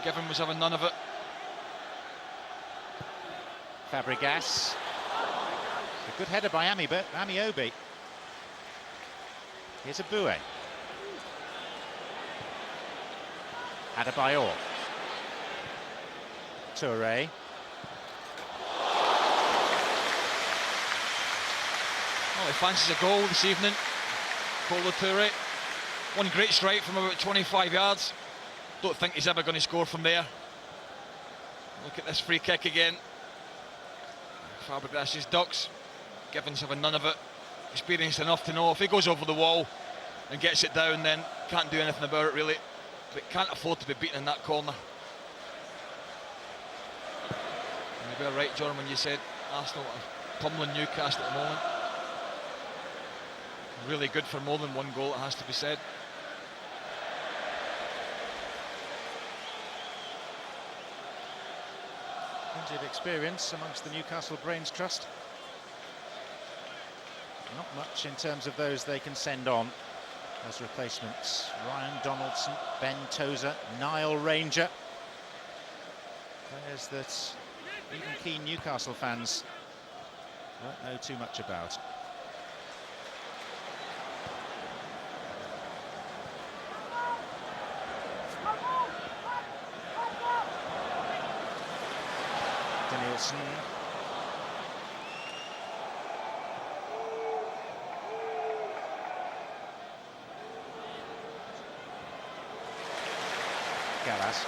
Given was having none of it. Fabregas. A good header by Amiobi. Here's Abue. Adebayor. Toure. Well, he fancies a goal this evening. Toure. One great strike from about 25 yards. Don't think he's ever going to score from there. Look at this free kick again. Fabregas's ducks. Gibbons having none of it. Experienced enough to know if he goes over the wall and gets it down, then can't do anything about it really. But can't afford to be beaten in that corner. And you were right, John, when you said Arsenal are pummeling Newcastle at the moment. Really good for more than one goal, it has to be said. Plenty of experience amongst the Newcastle Brains Trust. Not much in terms of those they can send on as replacements. Ryan Donaldson, Ben Tozer, Niall Ranger. Players that even keen Newcastle fans won't know too much about. Denilson. Gallas.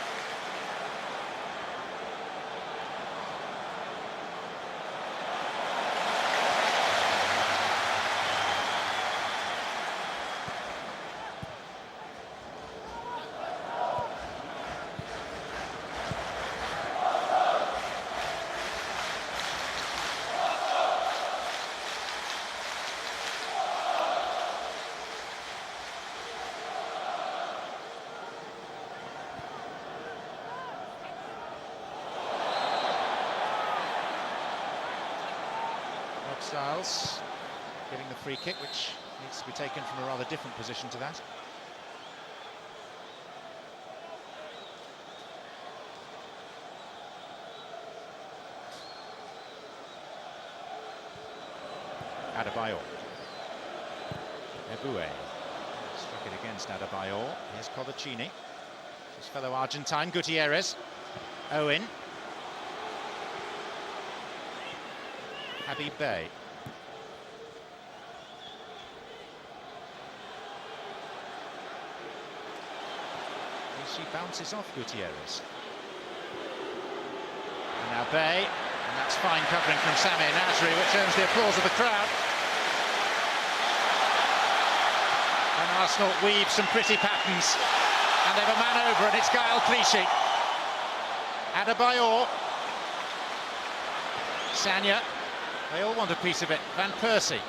Styles getting the free kick, which needs to be taken from a rather different position to that. Adebayor. Eboué struck it against Adebayor. Here's Colaccini. His fellow Argentine, Gutierrez. Owen. Habib Bey. She bounces off Gutierrez. And now Bey, and that's fine covering from Sami Nasri, which earns the applause of the crowd. And Arsenal weave some pretty patterns, and they've a man over, and it's Gael Clichy. Adebayor. Sagna. They all want a piece of it. Van Persie.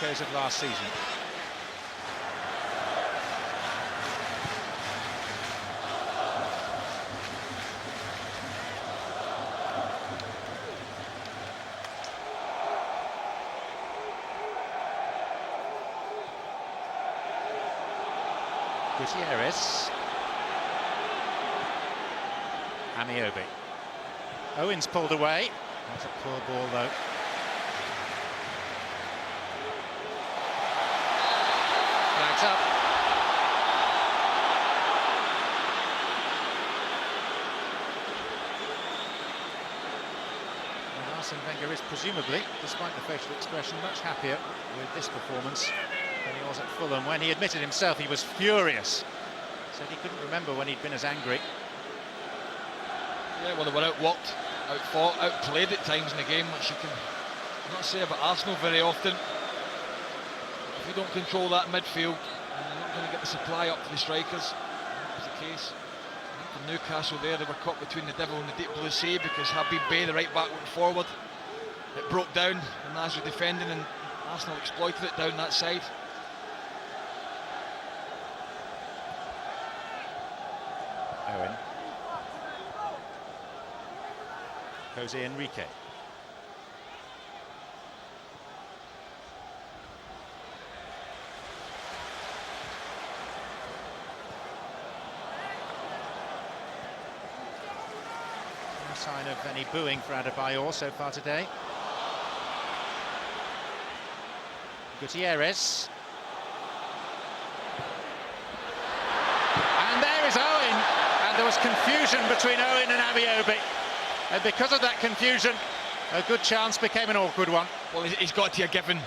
Echoes of last season. Gutierrez. Amiobi. Owen's pulled away. That's a poor ball though. Flags up. And Arsene Wenger is presumably, despite the facial expression, much happier with this performance than he was at Fulham, when he admitted himself he was furious. Said he couldn't remember when he'd been as angry. Yeah, well, they were outworked, outfought, outplayed at times in the game, which you can not say about Arsenal very often. If you don't control that midfield, you're not going to get the supply up to the strikers. That was the case. For Newcastle there, they were caught between the devil and the deep blue sea, because Habib Bey, the right back, went forward. It broke down, and Nasri defending, and Arsenal exploited it down that side. Owen. Jose Enrique. No sign of any booing for Adebayor so far today. Gutierrez. And there is Owen. And there was confusion between Owen and Amiobi. And because of that confusion, A good chance became an awkward one. Well, he's got to have given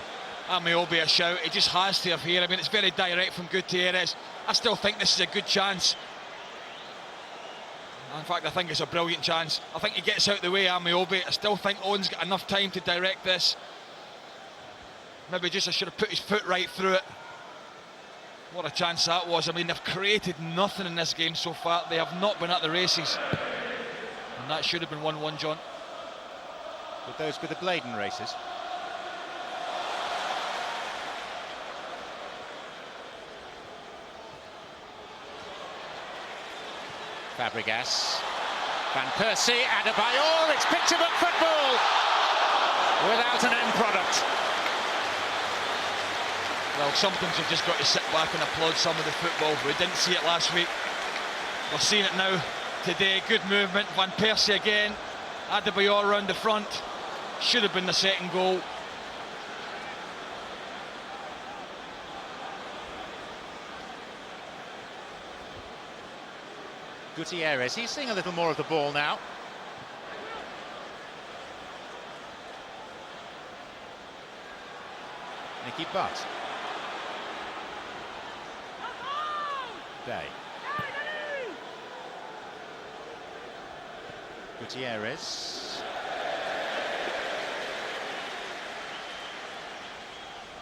Amiobi a shout. He just has to have here. I mean, it's very direct from Gutierrez. I still think this is a good chance. In fact, I think it's a brilliant chance. I think he gets out the way, Amiobi. I still think Owen's got enough time to direct this. Maybe just I should have put his foot right through it. What a chance that was. I mean, they've created nothing in this game so far. They have not been at the races. And that should have been 1-1, John. But those were the Bladen races. Fabregas, Van Persie, Adebayor, it's picture-book football without an end product. Well, sometimes you've just got to sit back and applaud some of the football. We didn't see it last week. We're seeing it now today. Good movement. Van Persie again. Adebayor around the front. Should have been the second goal. Gutierrez, he's seeing a little more of the ball now. Nicky Butt. Day. Gutierrez.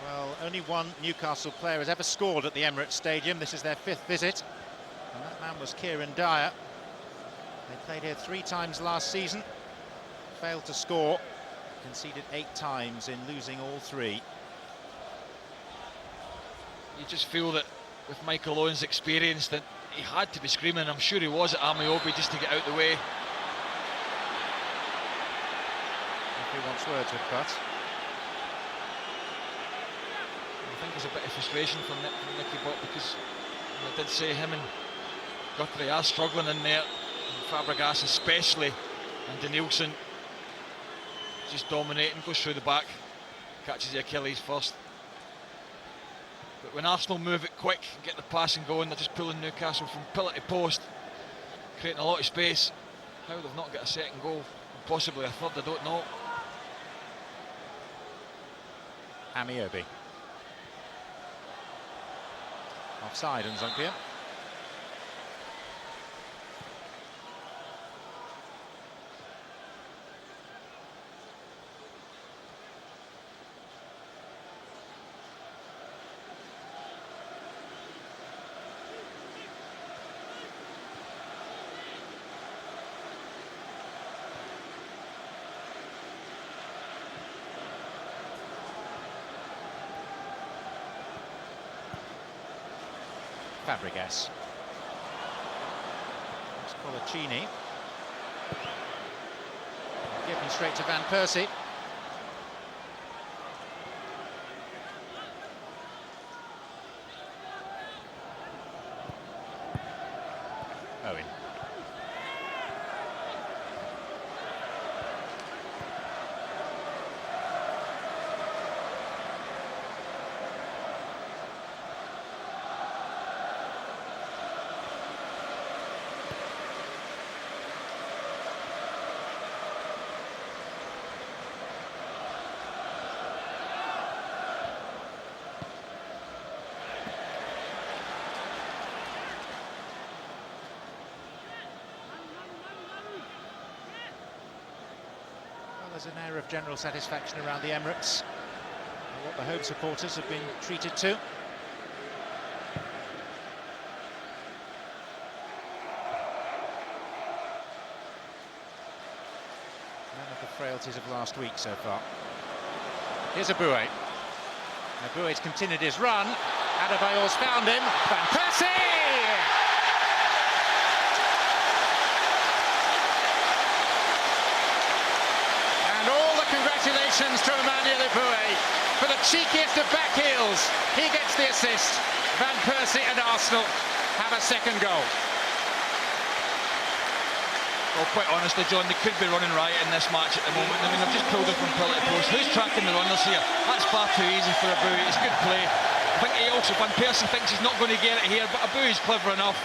Well, only one Newcastle player has ever scored at the Emirates Stadium. This is their 5th visit. And that man was Kieran Dyer. They played here 3 times last season. Failed to score. Conceded 8 times in losing all 3. You just feel that with Michael Owen's experience that he had to be screaming. I'm sure he was at Amiobi just to get out the way. If he wants words with Butt. I think there's a bit of frustration from Nicky Butt because I did say him and Guthrie are struggling in there, and Fabregas especially, and Denilson just dominating, goes through the back, catches the Achilles first. But when Arsenal move it quick, get the passing going, they're just pulling Newcastle from pillar to post, creating a lot of space. How they've not got a second goal, possibly a third, I don't know. Amiobi. Offside, Nzongbia. Fabregas. It's Colaccini. Given straight to Van Persie. Owen. There's an air of general satisfaction around the Emirates. What the home supporters have been treated to. None of the frailties of last week so far. Here's Aboué. Aboué's continued his run. Adebayor's found him. Van Persie! Congratulations to Emmanuel Aboué for the cheekiest of back heels. He gets the assist. Van Persie and Arsenal have a second goal. Well, quite honestly, John, they could be running riot in this match at the moment. I mean, they've just pulled it from pillar to post. Who's tracking the runners here? That's far too easy for Aboué. It's good play. I think he also, Van Persie thinks he's not going to get it here, but Aboué's clever enough.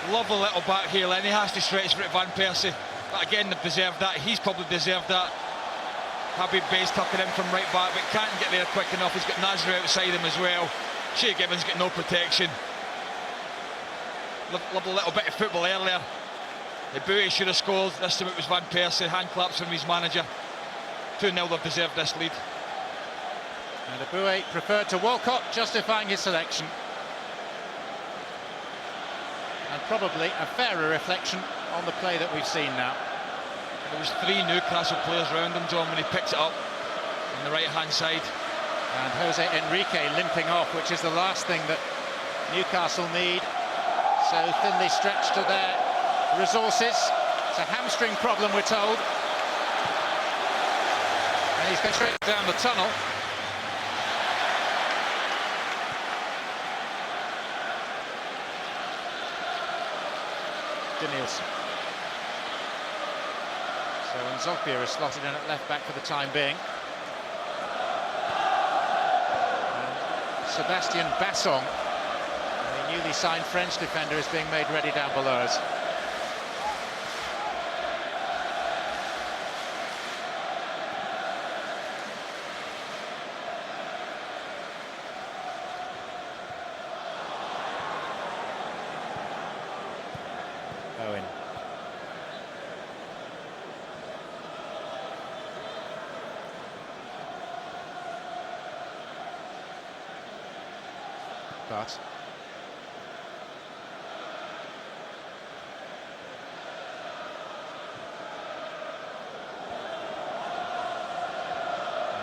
Lovely little back heel, and he has to stretch for it, Van Persie. But again, they've deserved that. He's probably deserved that. Habib Bey's tucking in from right back, but can't get there quick enough. He's got Nasri outside him as well. Shea Gibbons got no protection. Loved a little bit of football earlier. The Bowie should have scored. This time it was Van Persie. Hand claps from his manager. 2-0, they've deserved this lead. And Bowie preferred to Walcott, justifying his selection. And probably a fairer reflection on the play that we've seen now. There was 3 Newcastle players around him, John, when he picked it up on the right-hand side. And Jose Enrique limping off, which is the last thing that Newcastle need. So thinly stretched to their resources. It's a hamstring problem, we're told. And he's going straight down the tunnel. Denilson. So Nzogbia is slotted in at left back for the time being. And Sebastian Bassong, the newly signed French defender, is being made ready down below us. Owen. But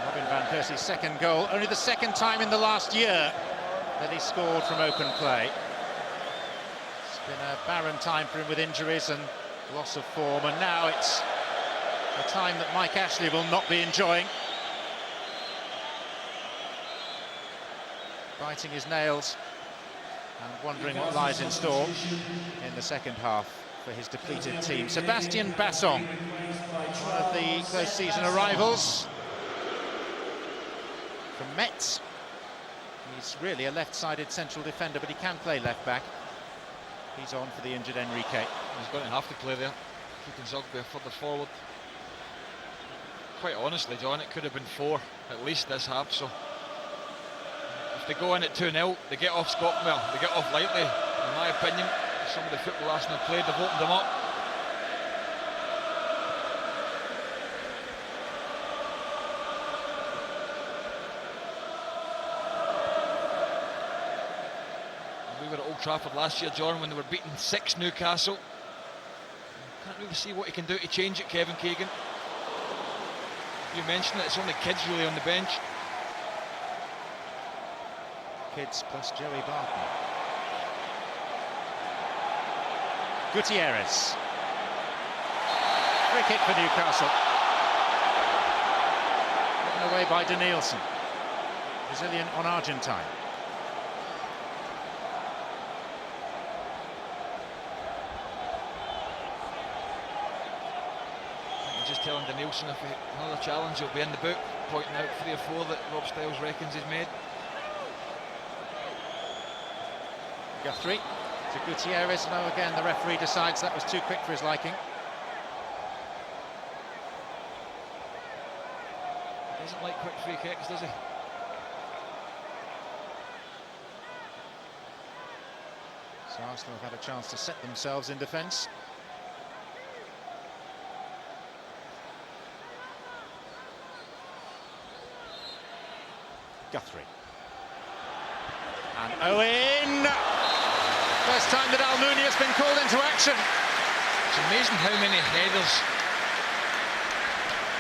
Robin van Persie's second goal, only the second time in the last year that he scored from open play. It's been a barren time for him with injuries and loss of form, and now it's a time that Mike Ashley will not be enjoying. Biting his nails and wondering what lies in store in the second half for his depleted team. Sebastian Bassong, one of the close season arrivals from Metz. He's really a left-sided central defender, but he can play left back. He's on for the injured Enrique. He's going to have to play there, keeping Zogbia further forward. Quite honestly, John, it could have been 4 at least this half, so if they go in at 2-0, they get off well, they get off lightly, in my opinion. Some of the football Arsenal played, they've opened them up. We were at Old Trafford last year, John, when they were beating 6 Newcastle. Can't really see what he can do to change it, Kevin Keegan. You mentioned it, it's only kids really on the bench. Kids plus Joey Barton. Gutierrez. Free kick for Newcastle. Given away by Denilson. Brazilian on Argentine. I'm just telling Denilson if another challenge will be in the book, pointing out 3 or 4 that Rob Styles reckons he's made. Guthrie to Gutierrez. No, again, the referee decides that was too quick for his liking. He doesn't like quick free kicks, does he? So Arsenal have had a chance to set themselves in defence. Guthrie. And Owen! First time that Almunia has been called into action. It's amazing how many headers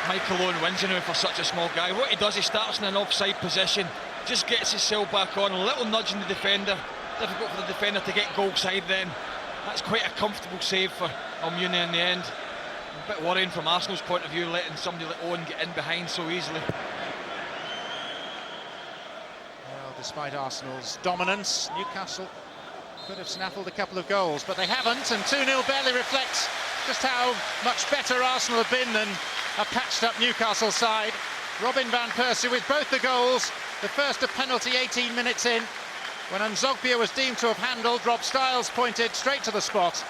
Michael Owen wins in for such a small guy. What he does, he starts in an offside position, just gets himself back on, a little nudge in the defender. Difficult for the defender to get goal side then. That's quite a comfortable save for Almunia in the end. A bit worrying from Arsenal's point of view, letting somebody like Owen get in behind so easily. Well, despite Arsenal's dominance, Newcastle could have snaffled a couple of goals, but they haven't, and 2-0 barely reflects just how much better Arsenal have been than a patched-up Newcastle side. Robin van Persie with both the goals, the first a penalty 18 minutes in, when Nzogbia was deemed to have handled. Rob Styles pointed straight to the spot,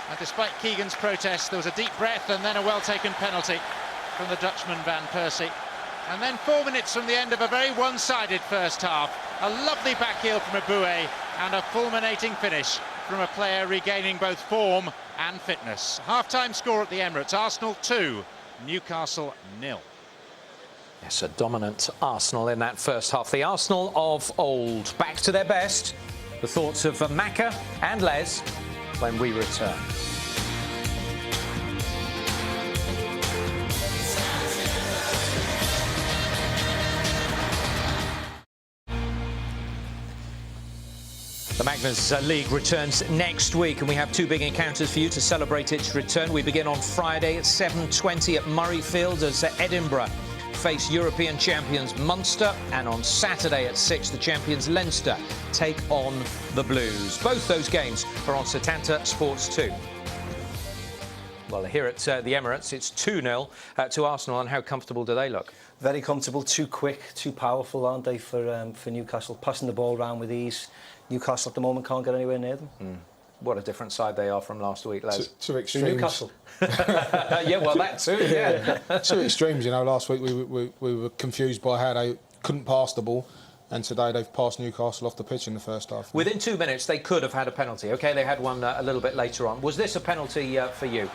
and despite Keegan's protest, there was a deep breath and then a well-taken penalty from the Dutchman Van Persie. And then 4 minutes from the end of a very one-sided first half. A lovely back heel from Aboué and a fulminating finish from a player regaining both form and fitness. Half-time score at the Emirates, Arsenal 2, Newcastle 0. Yes, a dominant Arsenal in that first half. The Arsenal of old, back to their best. The thoughts of Macca and Les when we return. The Magners League returns next week, and we have two big encounters for you to celebrate its return. We begin on Friday at 7:20 at Murrayfield as Edinburgh face European champions Munster, and on Saturday at 6 the champions Leinster take on the Blues. Both those games are on Setanta Sports 2. Well, here at the Emirates, it's 2-0 to Arsenal, and how comfortable do they look? Very comfortable, too quick, too powerful, aren't they, for Newcastle? Passing the ball around with ease. Newcastle at the moment can't get anywhere near them. What a different side they are from last week, Les. Two extremes. Newcastle. Yeah, well, that too, yeah. Two extremes, you know. Last week we were confused by how they couldn't pass the ball, and today they've passed Newcastle off the pitch in the first half. Within 2 minutes, they could have had a penalty. OK, they had one a little bit later on. Was this a penalty for you?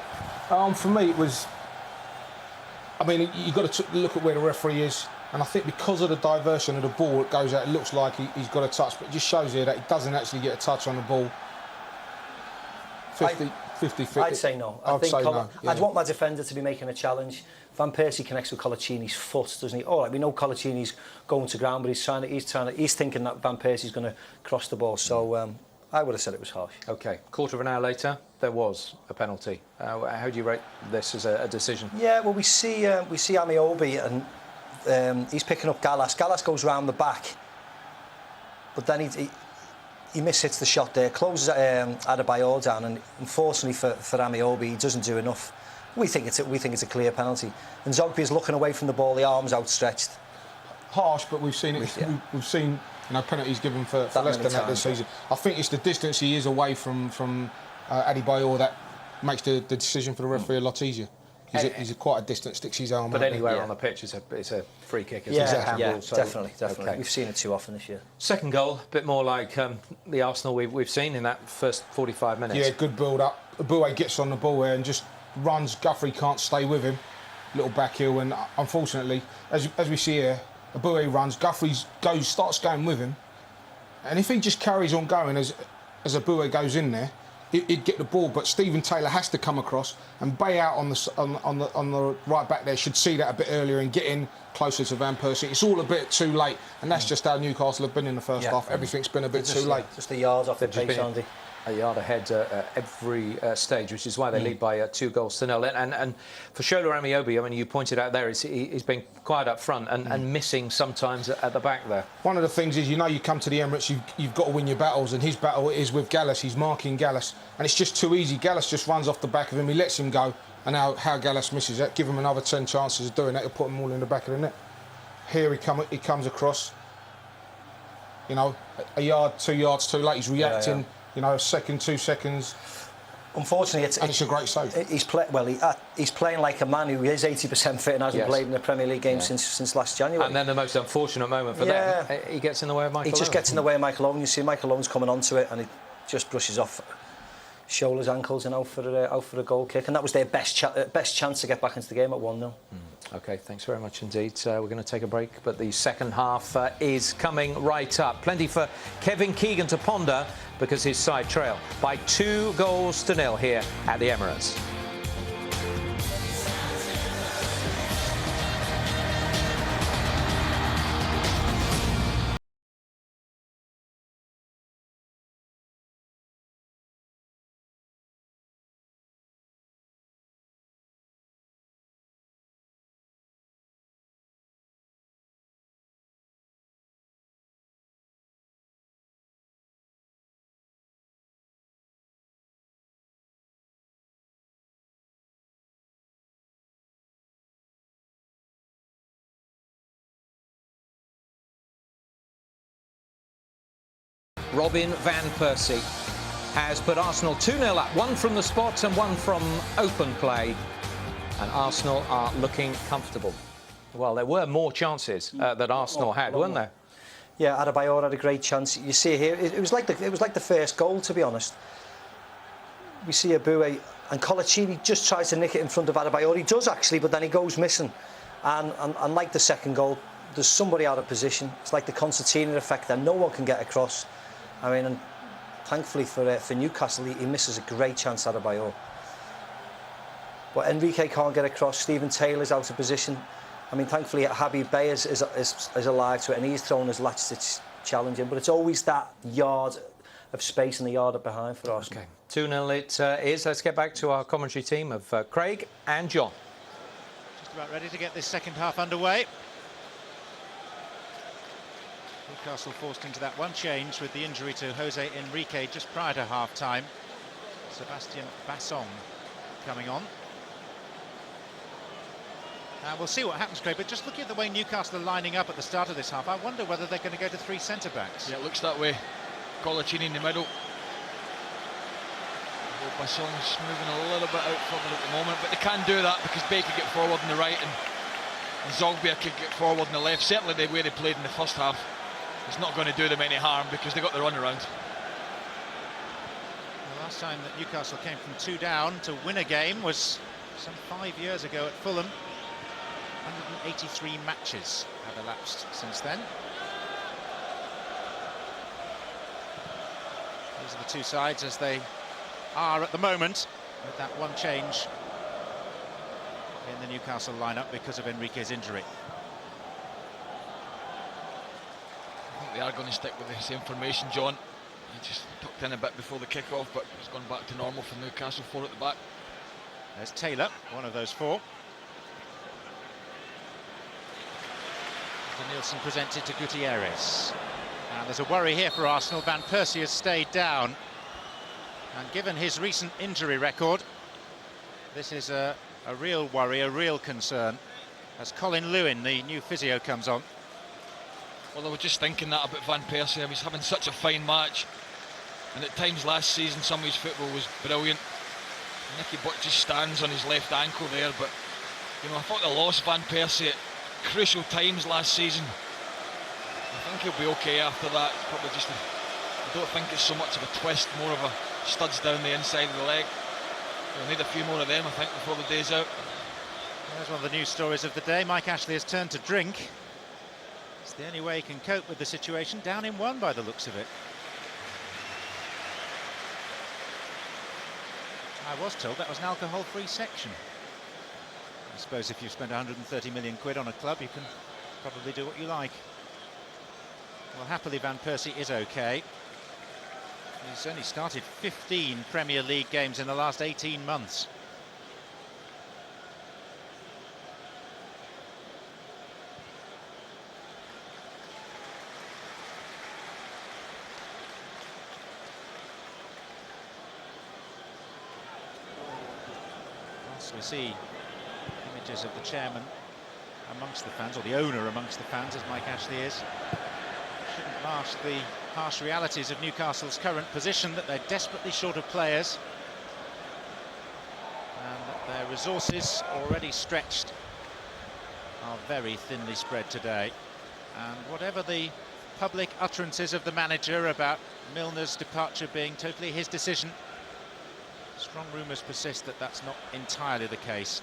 For me, it was... I mean, you've got to look at where the referee is, and I think because of the diversion of the ball, it goes out, it looks like he's got a touch, but it just shows here that he doesn't actually get a touch on the ball. 50-50. I'd say no. I'd say no. Yeah. I'd want my defender to be making a challenge. Van Persie connects with Colaccini's foot, doesn't he? All right, we know Colaccini's going to ground, but he's thinking that Van Persie's going to cross the ball. So I would have said it was harsh. OK, quarter of an hour later, there was a penalty. How do you rate this as a decision? Yeah, well, we see Amiobi, and he's picking up Gallas. Gallas goes round the back, but then he mishits the shot there, closes Adebayor down, and unfortunately for Amiobi, he doesn't do enough. We think it's a clear penalty. And Zogby is looking away from the ball, the arms outstretched. Harsh, but we've seen it. Yeah. We've seen penalties given for less than that this season. I think it's the distance he is away from Adebayor that makes the decision for the referee a lot easier. He's quite a distance, sticks his arm. But out anywhere there. on the pitch, it's a free kick. It's Yeah, so, definitely. Okay. We've seen it too often this year. Second goal, a bit more like the Arsenal we've seen in that first 45 minutes. Yeah, good build-up. Aboué gets on the ball there and just runs. Guthrie can't stay with him. Little back heel, and unfortunately, as we see here, Aboué runs. Guthrie starts going with him, and if he just carries on going as Aboué goes in there, he'd get the ball. But Stephen Taylor has to come across, and Bay out on the right back there should see that a bit earlier and get in closer to Van Persie. It's all a bit too late, and that's just how Newcastle have been in the first half. Everything's been a bit too late. Just a yard off the pace, Andy. A yard ahead every stage, which is why they lead by 2-0. And for Shola Amiobi, I mean, you pointed out there, he's been quiet up front and missing sometimes at the back there. One of the things is, you come to the Emirates, you've got to win your battles, and his battle is with Gallas. He's marking Gallas, and it's just too easy. Gallas just runs off the back of him, he lets him go, and how Gallas misses that. Give him another 10 chances of doing that, he'll put them all in the back of the net. Here he comes across, a yard, 2 yards too late. He's reacting. A second, 2 seconds. Unfortunately, it's a great save. He's playing like a man who is 80% fit and hasn't played in the Premier League game since last January. And then the most unfortunate moment for them, he gets in the way of Michael Owen. He just gets in the way of Michael Owen. You see Michael Owen's coming onto it, and he just brushes off Shola's ankles and out for a goal kick. And that was their best chance to get back into the game at 1-0. OK, thanks very much indeed. We're going to take a break, but the second half is coming right up. Plenty for Kevin Keegan to ponder, because his side trail by 2-0 here at the Emirates. Robin Van Persie has put Arsenal 2-0 up, one from the spot and one from open play. And Arsenal are looking comfortable. Well, there were more chances that Arsenal had, weren't there? Yeah, Adebayor had a great chance. You see here, it was like the first goal, to be honest. We see Abue and Colaccini just tries to nick it in front of Adebayor. He does actually, but then he goes missing. And like the second goal, there's somebody out of position. It's like the concertina effect, and no one can get across. I mean, and thankfully for Newcastle, he misses a great chance, Adebayor. But Enrique can't get across. Stephen Taylor's out of position. I mean, thankfully, Habib Bey is alive to it, and he's thrown his last-ditch challenge in. But it's always that yard of space and the yard up behind for Arsenal. Okay, 2-0 it is. Let's get back to our commentary team of Craig and John. Just about ready to get this second half underway. Newcastle forced into that one change with the injury to Jose Enrique just prior to half-time. Sebastian Basson coming on. We'll see what happens, Craig, but just looking at the way Newcastle are lining up at the start of this half, I wonder whether they're going to go to 3 centre-backs. Yeah, it looks that way. Colaccini in the middle. Basson's moving a little bit out further at the moment, but they can do that because Bay could get forward on the right and Zogbier could get forward on the left. Certainly the way they played in the first half is not going to do them any harm because they got the run around. The last time that Newcastle came from 2 down to win a game was some 5 years ago at Fulham. 183 matches have elapsed since then. These are the two sides as they are at the moment, with that one change in the Newcastle lineup because of Enrique's injury. I think they are going to stick with the same formation, John. He just tucked in a bit before the kick-off, but it's gone back to normal for Newcastle, 4 at the back. There's Taylor, one of those 4. Denilson presented to Gutierrez. And there's a worry here for Arsenal. Van Persie has stayed down. And given his recent injury record, this is a real worry, a real concern, as Colin Lewin, the new physio, comes on. Well, I was just thinking that about Van Persie. He's having such a fine match. And at times last season, some of his football was brilliant. Nicky Butt just stands on his left ankle there, but, you know, I thought they lost Van Persie at crucial times last season. I think he'll be okay after that. Probably just I don't think it's so much of a twist, more of a studs down the inside of the leg. We'll need a few more of them, I think, before the day's out. There's one of the news stories of the day. Mike Ashley has turned to drink. It's the only way he can cope with the situation. Down in 1 by the looks of it. I was told that was an alcohol-free section. I suppose if you've spent 130 million quid on a club, you can probably do what you like. Well, happily Van Persie is okay. He's only started 15 Premier League games in the last 18 months. Whilst we see images of the chairman amongst the fans, or the owner amongst the fans, as Mike Ashley is, shouldn't mask the harsh realities of Newcastle's current position, that they're desperately short of players and that their resources, already stretched, are very thinly spread today. And whatever the public utterances of the manager about Milner's departure being totally his decision, strong rumours persist that that's not entirely the case.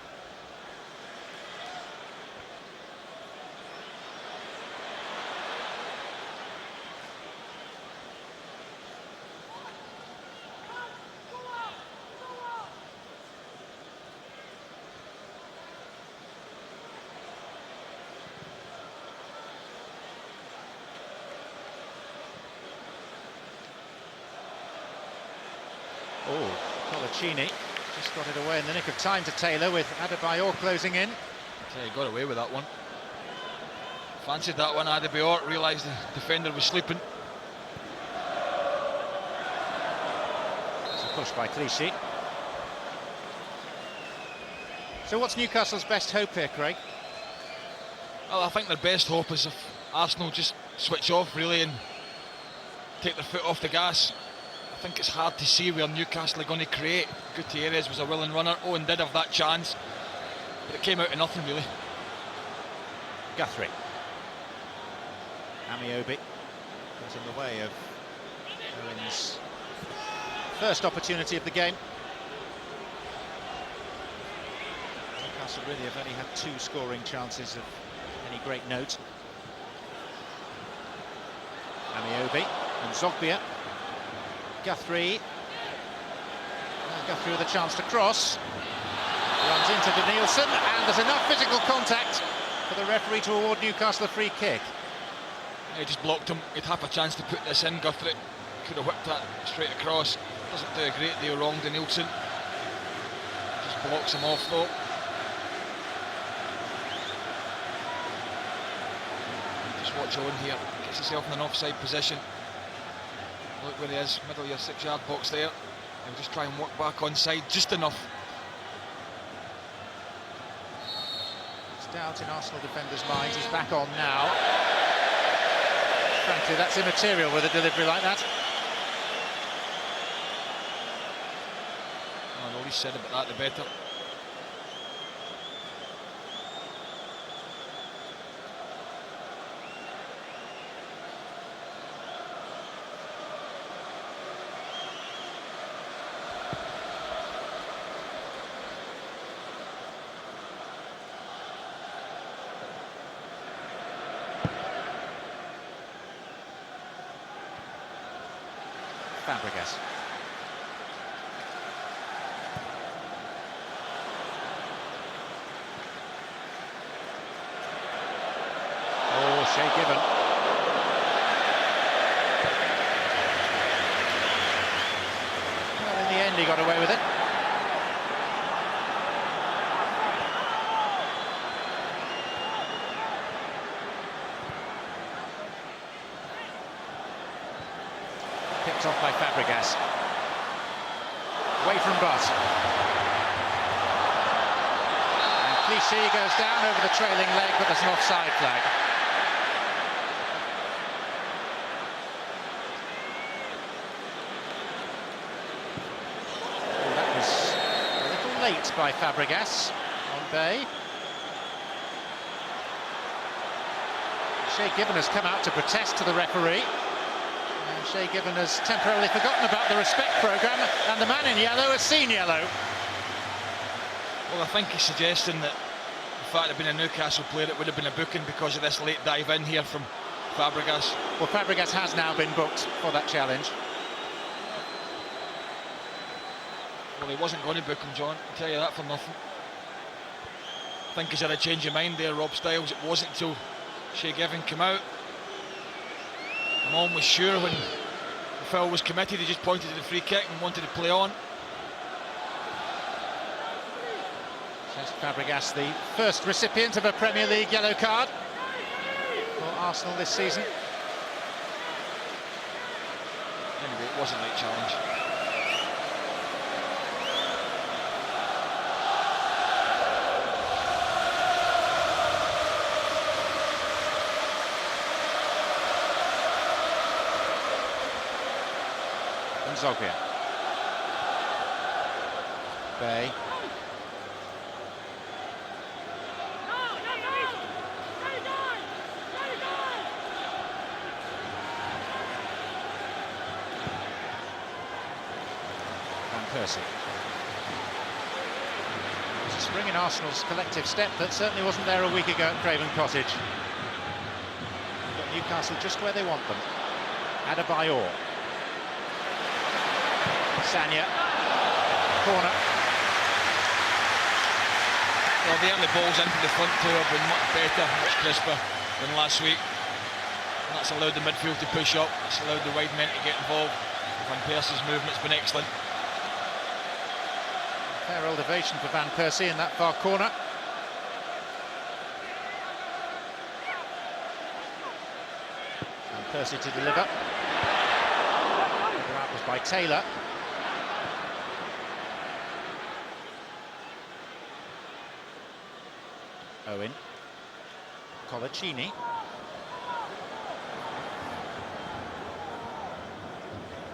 Oh, Colaccini just got it away in the nick of time to Taylor, with Adebayor closing in. Yeah, he got away with that one. Fancied that one, Adebayor, realised the defender was sleeping. It's a push by Clichy. So what's Newcastle's best hope here, Craig? Well, I think their best hope is if Arsenal just switch off, really, and take their foot off the gas. I think it's hard to see where Newcastle are going to create. Gutierrez was a willing runner. Owen did have that chance. but it came out of nothing really. Guthrie. Amiobi was in the way of Owen's first opportunity of the game. Newcastle really have only had 2 scoring chances of any great note. Amiobi and Zogbia. Guthrie. Guthrie with a chance to cross. Runs into Denilson, and there's enough physical contact for the referee to award Newcastle a free kick. He just blocked him. He'd have a chance to put this in. Guthrie could have whipped that straight across. Doesn't do a great deal wrong, Denilson. Just blocks him off though. Just watch on here. Gets himself in an offside position. Look where he is, middle of your 6-yard box there. He'll just try and work back onside just enough. It's doubt in Arsenal defenders' minds. He's back on now. Frankly, that's immaterial with a delivery like that. Oh, the least said about that, the better. Fabregas. Oh, Shea Given. Well, in the end, he got away with it. Picked off by Fabregas. Away from Butt. And Clichy goes down over the trailing leg, but there's an offside flag. Oh, that was a little late by Fabregas on Bay. Shea Given has come out to protest to the referee. Shea Given has temporarily forgotten about the respect programme, and the man in yellow has seen yellow. Well, I think he's suggesting that the fact of being a Newcastle player, it would have been a booking because of this late dive in here from Fabregas. Well, Fabregas has now been booked for that challenge. Well, he wasn't going to book him, John, I'll tell you that for nothing. I think he's had a change of mind there, Rob Styles. It wasn't until Shea Given came out. I'm almost sure when the foul was committed, he just pointed to the free kick and wanted to play on. Says Fabregas, the first recipient of a Premier League yellow card for Arsenal this season. Anyway, it was a late challenge. Zogbia. Bay. Van Persie. There's a spring in Arsenal's collective step that certainly wasn't there a week ago at Craven Cottage. They've got Newcastle just where they want them. Adebayor. Sanya, corner. Well, the early balls into the front two have been much better, much crisper than last week. And that's allowed the midfield to push up, it's allowed the wide men to get involved. Van Persie's movement's been excellent. Fair elevation for Van Persie in that far corner. Van Persie to deliver. That was by Taylor. Owen. Colaccini.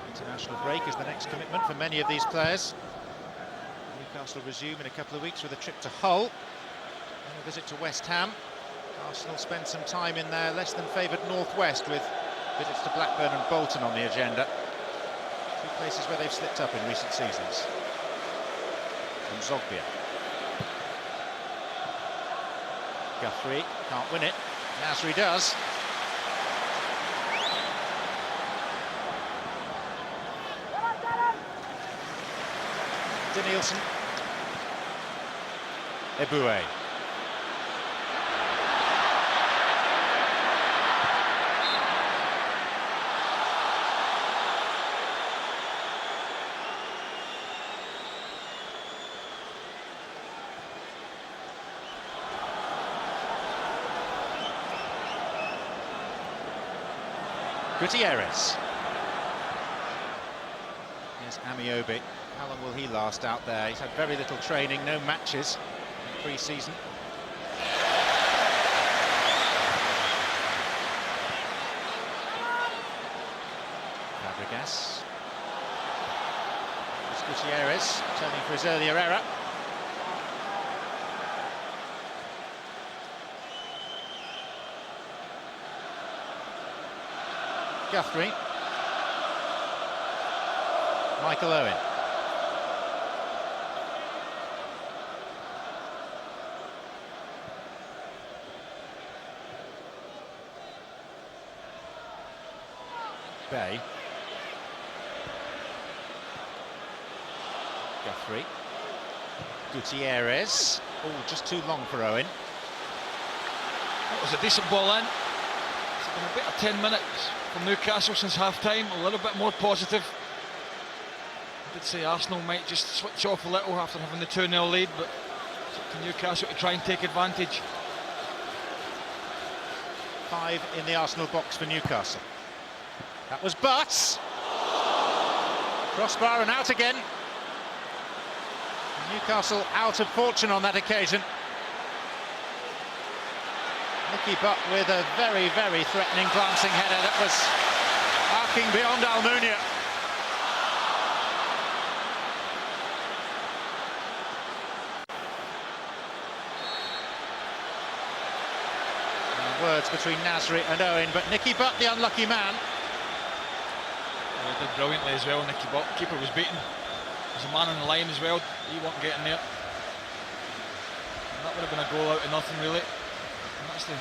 International break is the next commitment for many of these players. Newcastle resume in a couple of weeks with a trip to Hull. a visit to West Ham. Arsenal spend some time in their less than favoured northwest with visits to Blackburn and Bolton on the agenda. Two places where they've slipped up in recent seasons. And Zogbia. Guthrie can't win it. Nasri does. Denilson. Eboué. Gutierrez. Here's Amiobi. How long will he last out there? He's had very little training, no matches in pre-season. Fabregas. Here's Gutierrez, turning for his earlier error. Guthrie. Michael Owen. Bay. Guthrie. Gutierrez. Oh, just too long for Owen. That was a decent ball in. It's been a bit of 10 minutes from Newcastle since half-time, a little bit more positive. I did say Arsenal might just switch off a little after having the 2-0 lead, but it's up to Newcastle to try and take advantage. 5 in the Arsenal box for Newcastle. That was Butts. Crossbar and out again. Newcastle out of fortune on that occasion. Nicky Butt with a very, very threatening glancing header that was arcing beyond Almunia. Words between Nasri and Owen, but Nicky Butt the unlucky man. He did brilliantly as well, Nicky Butt. Keeper was beaten. There's a man on the line as well. He wasn't getting there. And that would have been a goal out of nothing, really. And that's the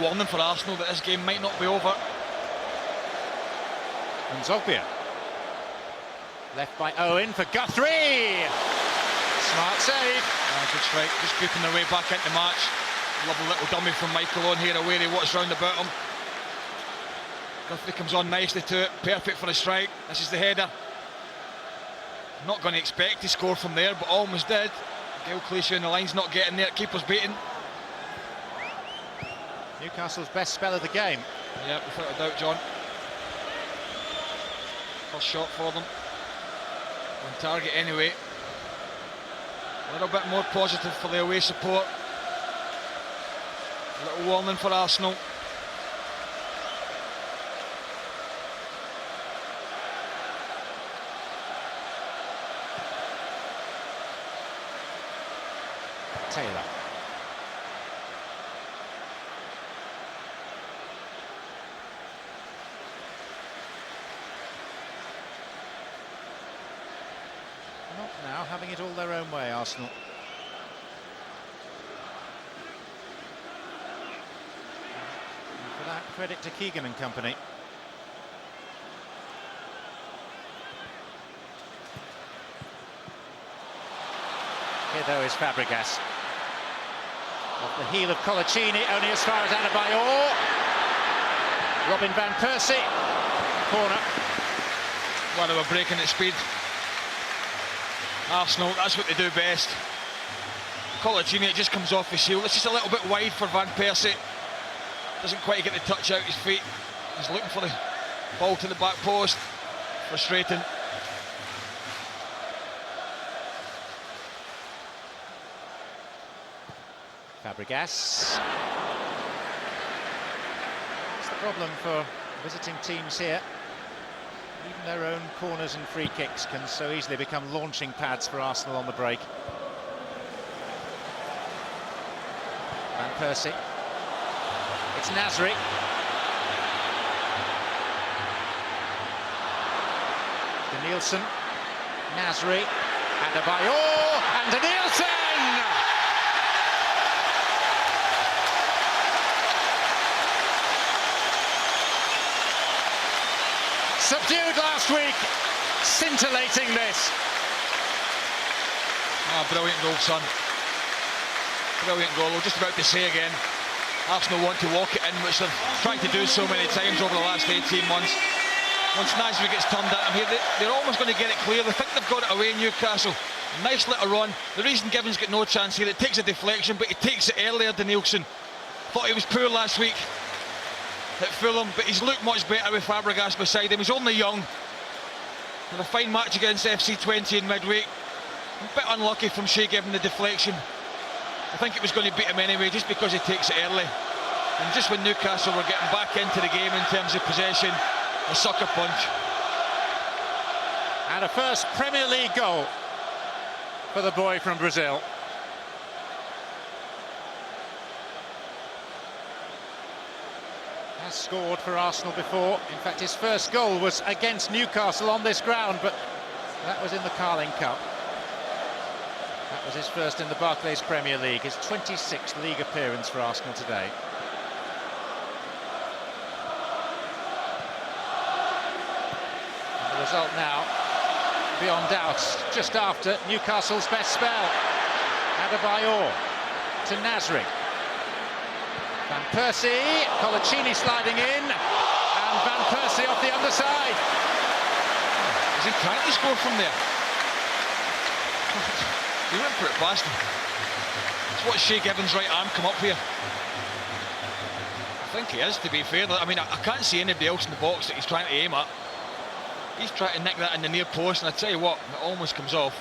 warning for Arsenal that this game might not be over. And Zogbia. Left by Owen for Guthrie. Smart save. Good strike, just keeping their way back into the match. Lovely little dummy from Michael on here, aware of what's round about him. Guthrie comes on nicely to it, perfect for a strike. This is the header. Not going to expect to score from there, but almost did. Gail Clichy on the line's not getting there, keeper's beaten. Newcastle's best spell of the game. Yeah, without a doubt, John. First shot for them. On target anyway. A little bit more positive for the away support. A little warning for Arsenal. Taylor. Not now, having it all their own way, Arsenal. And for that, credit to Keegan and company. Here, though, is Fabregas. Off the heel of Colaccini, only as far as Adebayor. Robin van Persie. Corner. Well, they were breaking at speed. Arsenal, that's what they do best. Colaccini, it just comes off his heel. It's just a little bit wide for Van Persie. Doesn't quite get the touch out his feet. He's looking for the ball to the back post. Frustrating. Fabregas. That's the problem for visiting teams here. Even their own corners and free kicks can so easily become launching pads for Arsenal on the break. Van Persie. It's Nasri. Denilson. Nasri. And Adebayor. And Denilson! Subdued last week. Scintillating this. Brilliant goal, son. Brilliant goal. I was just about to say again, Arsenal want to walk it in, which they've tried to do so many times over the last 18 months. Once Nasri gets turned at him here, they're almost going to get it clear. They think they've got it away, Newcastle. Nice little run. The reason Gibbons got no chance here, it takes a deflection, but he takes it earlier, Denilson. Thought he was poor last week at Fulham, but he's looked much better with Fabregas beside him. He's only young. Had a fine match against FC20 in midweek. A bit unlucky from Shea giving the deflection. I think it was going to beat him anyway, just because he takes it early. And just when Newcastle were getting back into the game in terms of possession, a sucker punch. And a first Premier League goal for the boy from Brazil. Has scored for Arsenal before. In fact, his first goal was against Newcastle on this ground, but that was in the Carling Cup. That was his first in the Barclays Premier League, his 26th league appearance for Arsenal today. And the result now, beyond doubt, just after Newcastle's best spell. Adebayor to Nasri. Van Persie, Colaccini sliding in, and Van Persie off the underside. Is he trying to score from there? He went for it past him. Just watch Shea Gibbons' right arm come up here. I think he is, to be fair. I mean, I can't see anybody else in the box that he's trying to aim at. He's trying to nick that in the near post, and I tell you what, it almost comes off.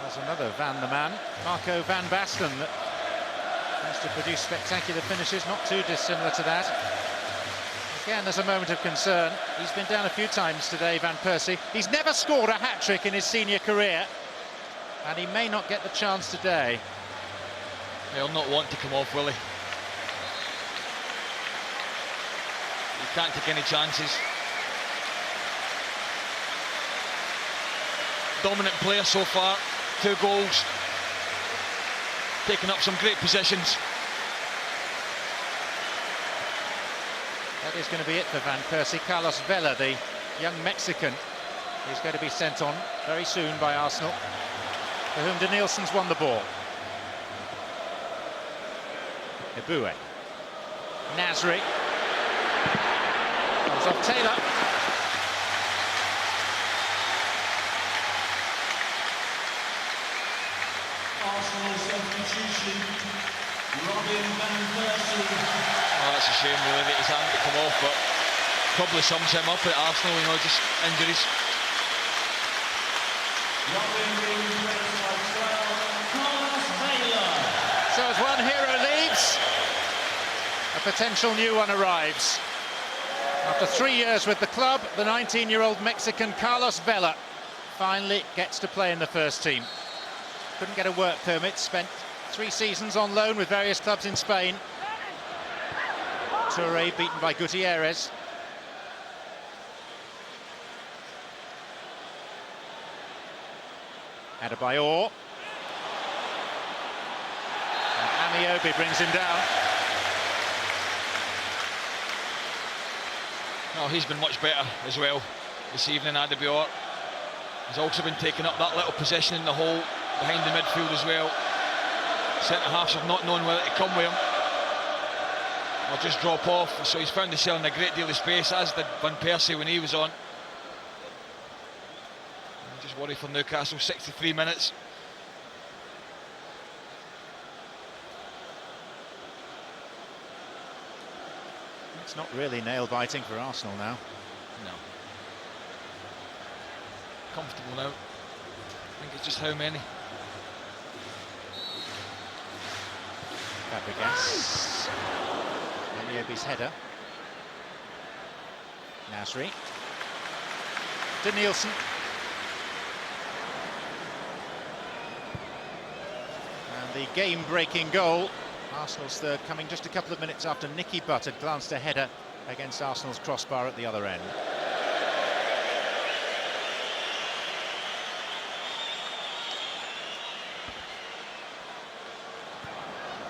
There's another Van the man, Marco van Basten, that has to produce spectacular finishes, not too dissimilar to that. Again, there's a moment of concern. He's been down a few times today, Van Persie. He's never scored a hat-trick in his senior career, and he may not get the chance today. He'll not want to come off, will he? He can't take any chances. Dominant player so far, 2 goals. Taking up some great positions. That is going to be it for Van Persie. Carlos Vela, the young Mexican, is going to be sent on very soon by Arsenal, for whom Denilson's won the ball. Eboué. Nasri. Comes off Taylor. Arsenal substitution, Robin Van Persie. Oh, that's a shame really that his hand to come off, but probably sums him up at Arsenal, you know, just injuries. So as one hero leaves, a potential new one arrives. After 3 years with the club, the 19-year-old Mexican Carlos Vela finally gets to play in the first team. Couldn't get a work permit, spent 3 seasons on loan with various clubs in Spain. Touré beaten by Gutierrez. Adebayor. And Amiobi brings him down. Oh, he's been much better as well this evening, Adebayor. He's also been taking up that little position in the hole behind the midfield as well. Centre-halves have not known whether to come with him or just drop off, so he's found himself in a great deal of space, as did Van Persie when he was on. I'm just worried for Newcastle, 63 minutes. It's not really nail-biting for Arsenal now. No. Comfortable now. I think it's just how many. Fabregas. Amiobi's header. Nasri. Denilson. the game-breaking goal. Arsenal's third coming just a couple of minutes after Nicky Butt had glanced a header against Arsenal's crossbar at the other end.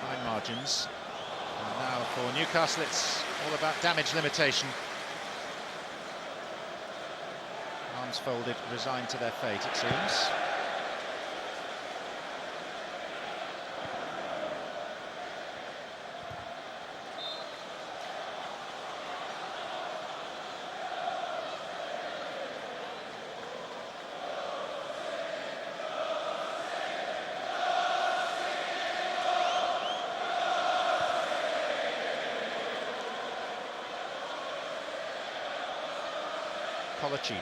Fine margins. And now for Newcastle, it's all about damage limitation. Arms folded, resigned to their fate, it seems. Colaccini.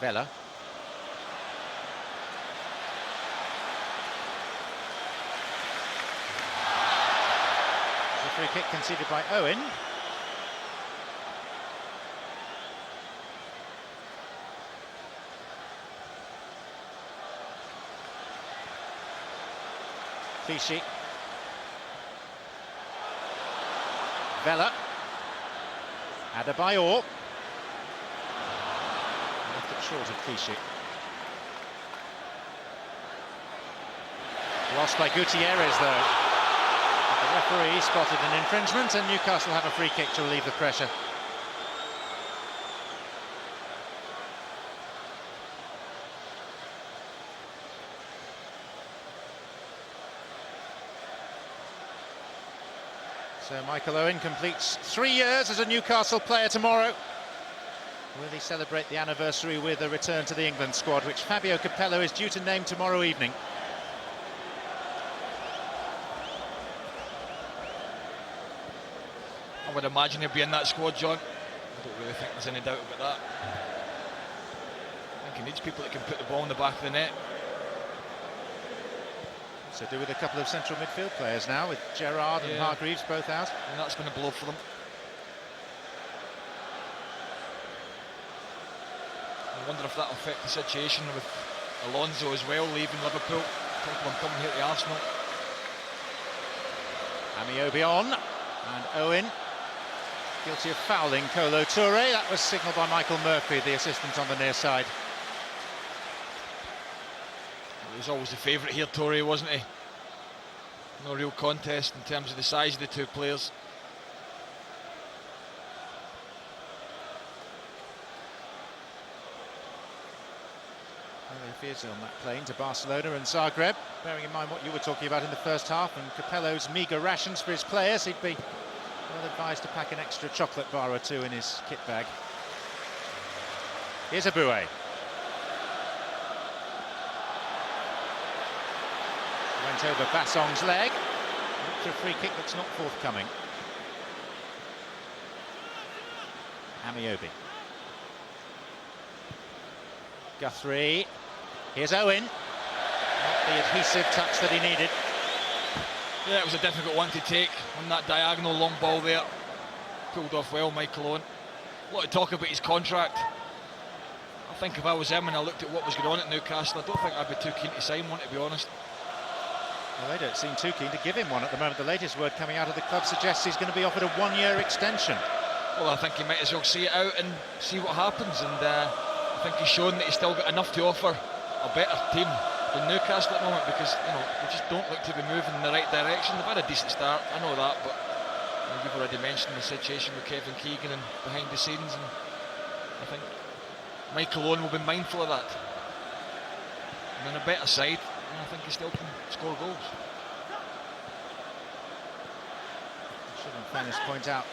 Vela. The free kick conceded by Owen. Clichy. Vela. Adebayor. Left it short of Clichy. Lost by Gutierrez though. The referee spotted an infringement and Newcastle have a free kick to relieve the pressure. So Michael Owen completes 3 years as a Newcastle player tomorrow. Will he celebrate the anniversary with a return to the England squad, which Fabio Capello is due to name tomorrow evening? I would imagine he'll be in that squad, John. I don't really think there's any doubt about that. I think he needs people that can put the ball in the back of the net. So do with a couple of central midfield players now, with Gerrard and Hargreaves both out. And that's going to blow for them. I wonder if that'll affect the situation with Alonso as well, leaving Liverpool. People coming here to Arsenal. Amiobi on, and Owen guilty of fouling Kolo Touré. That was signalled by Michael Murphy, the assistant on the near side. He was always the favourite here, Touré, wasn't he? No real contest in terms of the size of the two players. Fears on that plane to Barcelona and Zagreb, bearing in mind what you were talking about in the first half and Capello's meagre rations for his players. He'd be well advised to pack an extra chocolate bar or two in his kit bag. Here's Aboué. Went over Bassong's leg. Looked for a free kick that's not forthcoming. Amiobi. Guthrie. Here's Owen. Not the adhesive touch that he needed. Yeah, it was a difficult one to take on that diagonal long ball there. Pulled off well, Michael Owen. A lot of talk about his contract. I think if I was him and I looked at what was going on at Newcastle, I don't think I'd be too keen to sign one, to be honest. Well, they don't seem too keen to give him one at the moment. The latest word coming out of the club suggests he's going to be offered a one-year extension. Well, I think he might as well see it out and see what happens. And I think he's shown that he's still got enough to offer a better team than Newcastle at the moment, because they just don't look to be moving in the right direction. They've had a decent start, I know that, but you've already mentioned the situation with Kevin Keegan and behind the scenes, and I think Michael Owen will be mindful of that. And on a better side, I think he still can score goals. I should in fairness point out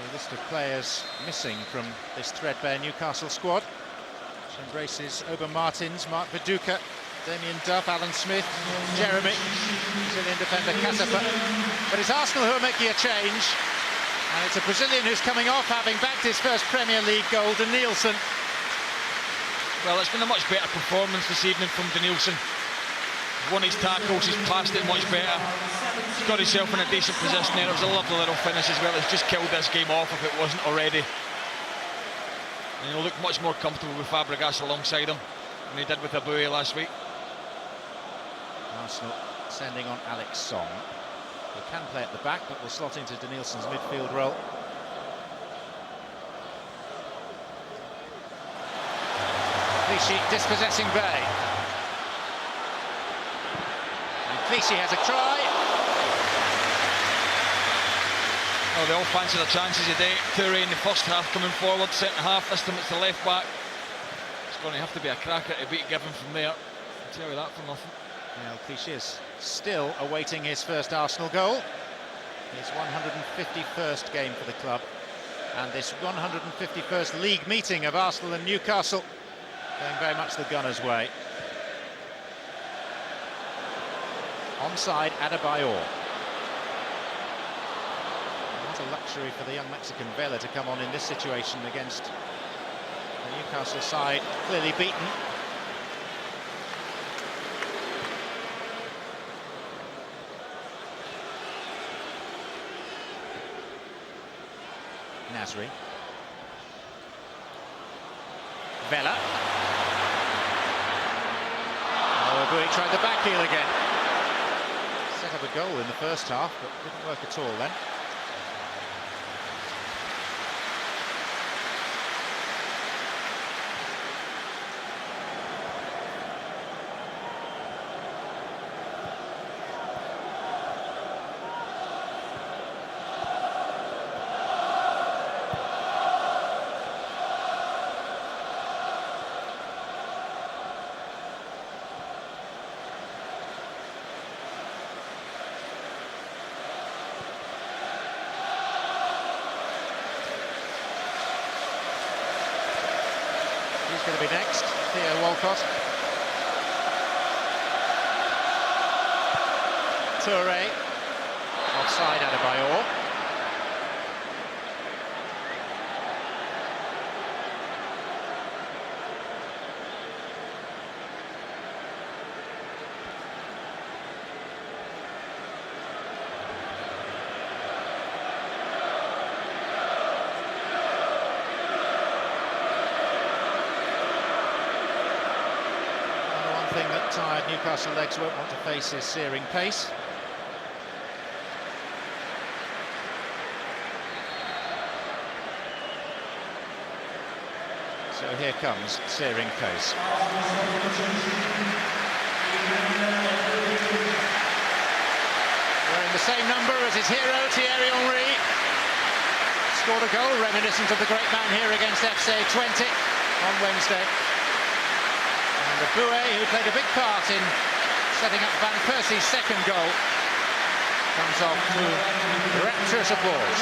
the list of players missing from this threadbare Newcastle squad, which embraces Ober Martins, Mark Viduka, Damien Duff, Alan Smith, Jeremy, Brazilian defender Casapa. But it's Arsenal who are making a change, and it's a Brazilian who's coming off, having backed his first Premier League goal, Denilson. Well, it's been a much better performance this evening from Denilson. won his tackles, he's passed it much better. He's got himself in a decent position there. It was a lovely little finish as well. He's just killed this game off if it wasn't already. And he'll look much more comfortable with Fabregas alongside him than he did with Aboué last week. Arsenal sending on Alex Song. He can play at the back, but will slot into Denilson's midfield role. Clichy dispossessing Bay. And Clichy has a try. Oh, they all fancy their chances today. Touré in the first half coming forward, centre half. This time it's the left back. It's going to have to be a cracker to beat Given from there. I'll tell you that for nothing. Now Clichy is still awaiting his first Arsenal goal. His 151st game for the club. And this 151st league meeting of Arsenal and Newcastle going very much the Gunners' way. Onside Adebayor. What a luxury for the young Mexican Vela to come on in this situation against the Newcastle side, clearly beaten. Nasri. Vela. Oh, Aboué tried the back heel again. Set up a goal in the first half, but didn't work at all then. Who's going to be next? Theo Walcott. Touré. Offside Adebayor. Thing that tired Newcastle legs won't want to face is searing pace. So here comes searing pace. Wearing the same number as his hero, Thierry Henry. Scored a goal reminiscent of the great man here against FC 20 on Wednesday. And Aboué, who played a big part in setting up Van Persie's second goal, comes off to rapturous applause.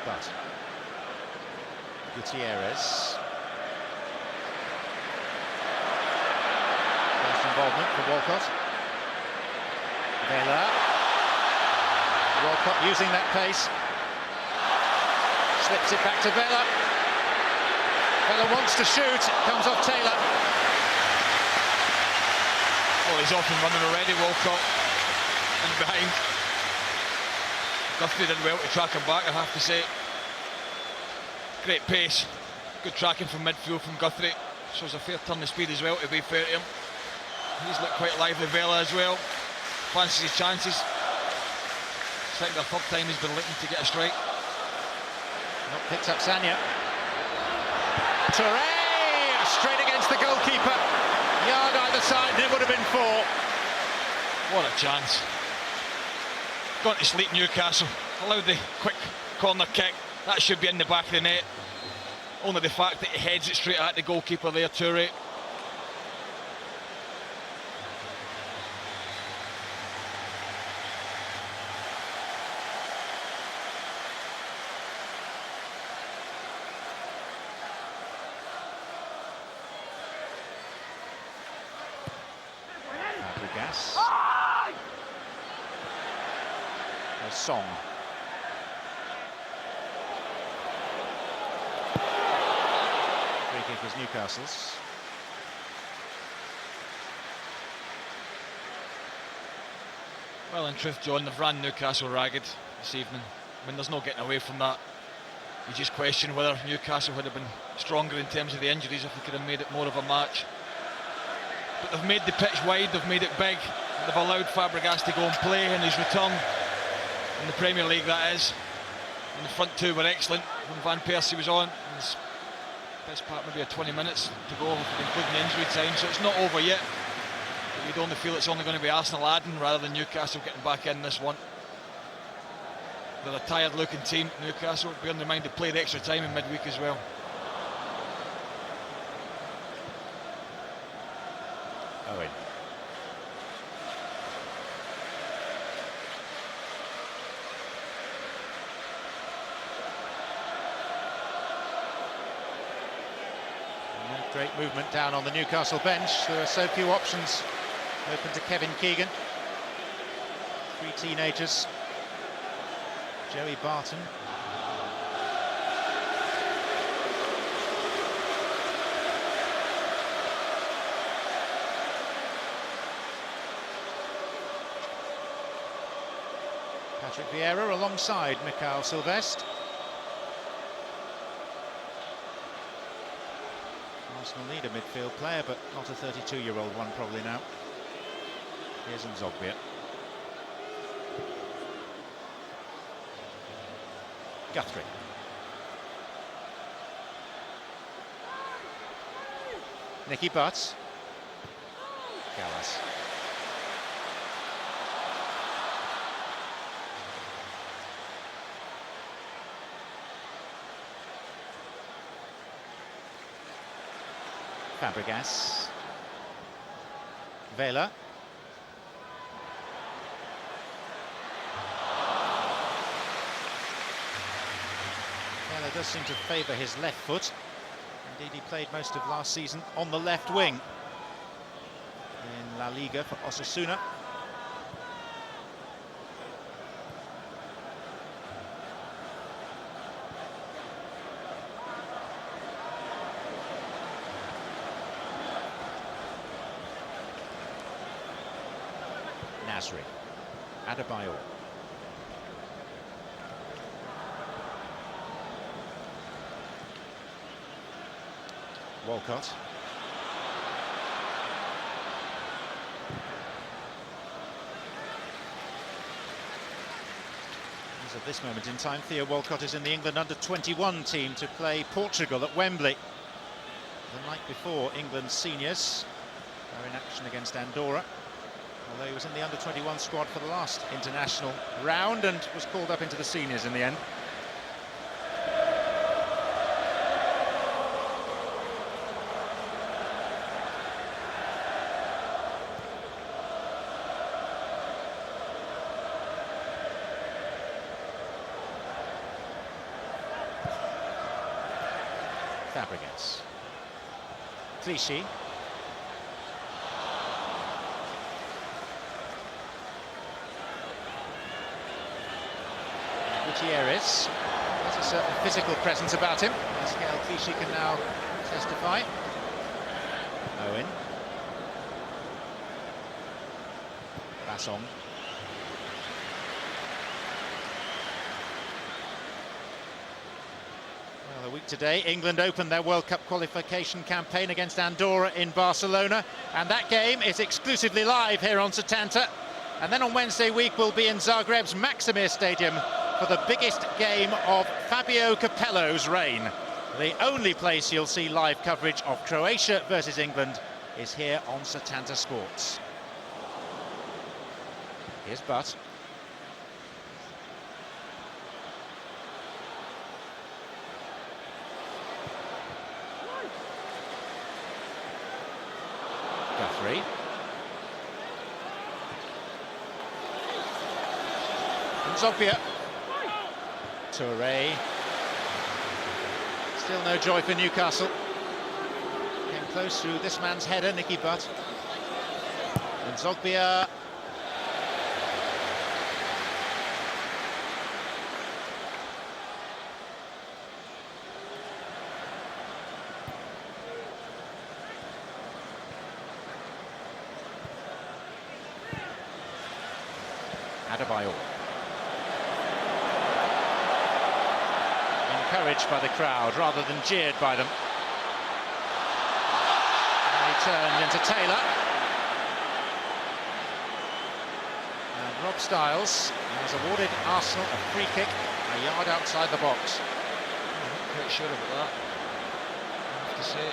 But Gutierrez. First involvement for Walcott. Vela. Walcott using that pace. Slips it back to Vela. Vela wants to shoot, comes off Taylor. Well, he's off and running already, Walcott. And behind. Guthrie did well to track him back, I have to say. Great pace. Good tracking from midfield from Guthrie. Shows a fair turn of speed as well, to be fair to him. He's looked quite lively, Vela as well. Fancies his chances. Second or third time he's been looking to get a strike. Not picked up Sanya. Touré! Straight against the goalkeeper. Yard either side, and it would have been 4. What a chance. Gone to sleep, Newcastle. Allowed the quick corner kick. That should be in the back of the net. Only the fact that he heads it straight at the goalkeeper there, Touré. Fabregas. There's Song. Free kick is Newcastle's. Well, in truth, John, they've ran Newcastle ragged this evening. I mean, there's no getting away from that. You just question whether Newcastle would have been stronger in terms of the injuries if they could have made it more of a match. But they've made the pitch wide, they've made it big. They've allowed Fabregas to go and play in his return in the Premier League, that is. And the front two were excellent when Van Persie was on. His best part maybe 20 minutes to go, including the injury time, so it's not over yet. But you'd only feel it's only going to be Arsenal adding rather than Newcastle getting back in this one. They're a tired looking team, Newcastle, bearing in mind they played extra time in midweek as well. Owen. Great movement down on the Newcastle bench. There are so few options open to Kevin Keegan. 3 teenagers. Joey Barton. Patrick Vieira alongside Mikhail Silvestre. Arsenal need a midfield player, but not a 32-year-old one probably now. Here's Nzogbia. Guthrie. Nicky Butt. Gallas. Fabregas. Vela. Vela does seem to favour his left foot. Indeed, he played most of last season on the left wing in La Liga for Osasuna. Nasri, Adebayor. Walcott. As of this moment in time, Theo Walcott is in the England under-21 team to play Portugal at Wembley. The night before, England's seniors are in action against Andorra. Although he was in the under-21 squad for the last international round and was called up into the seniors in the end. Fabregas. Clichy. Gutierrez has a certain physical presence about him, as Gael Clichy can now testify. Owen. Basson. Well, a week today, England opened their World Cup qualification campaign against Andorra in Barcelona, and that game is exclusively live here on Setanta. And then on Wednesday week, we'll be in Zagreb's Maksimir Stadium for the biggest game of Fabio Capello's reign. The only place you'll see live coverage of Croatia versus England is here on Setanta Sports. Here's Butt. Guthrie. Nzogbia. Touré. Still no joy for Newcastle. Came close through this man's header, Nicky Butt. And Zogbia. Adebayor. Encouraged by the crowd rather than jeered by them. And he turned into Taylor. And Rob Styles has awarded Arsenal a free kick a yard outside the box. I'm not quite sure about that, I have to say.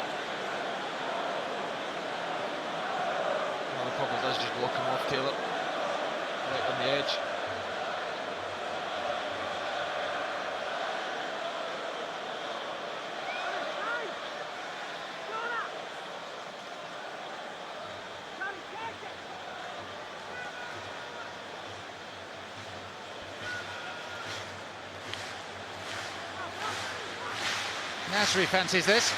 Well, the problem does just block him off, Taylor. Right on the edge. Nasri fancies this.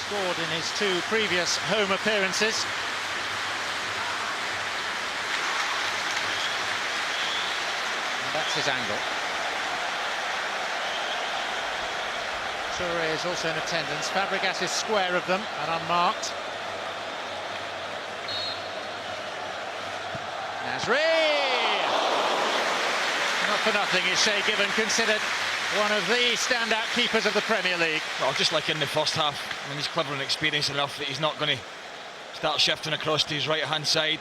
Scored in his 2 previous home appearances. And that's his angle. Toure is also in attendance. Fabregas is square of them and unmarked. Nasri! Not for nothing is Shay Given considered one of the standout keepers of the Premier League. Well, just like in the first half, I mean, he's clever and experienced enough that he's not going to start shifting across to his right-hand side.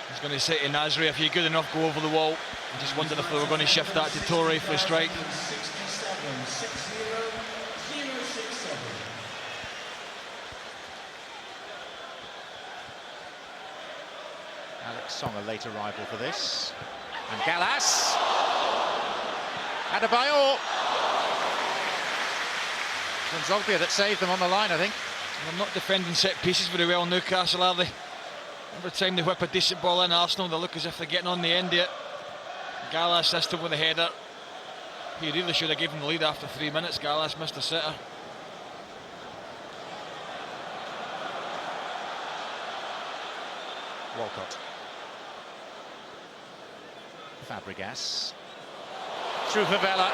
He's going to say to Nasri, if you're good enough, go over the wall. I just wondered if they were going to shift that to Toure for a strike. Alex Song, a late arrival for this. And Gallas. Adebayor. It's Zogbia that saved them on the line, I think. They're not defending set pieces very well, Newcastle, are they? Every time they whip a decent ball in, Arsenal, they look as if they're getting on the end of it. Gallas assisted with a header. He really should have given the lead after 3 minutes. Gallas missed a sitter. Walcott. Fabregas. Through for Vela.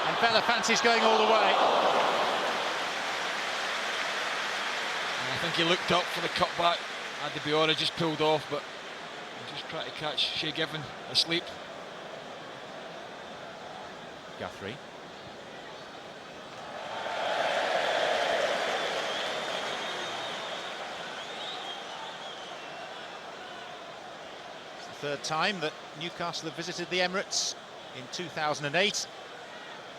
And Vela fancies going all the way. And I think he looked up for the cutback. Adebayor just pulled off, but he just tried to catch Shay Given asleep. Guthrie. It's the 3rd time that Newcastle have visited the Emirates in 2008.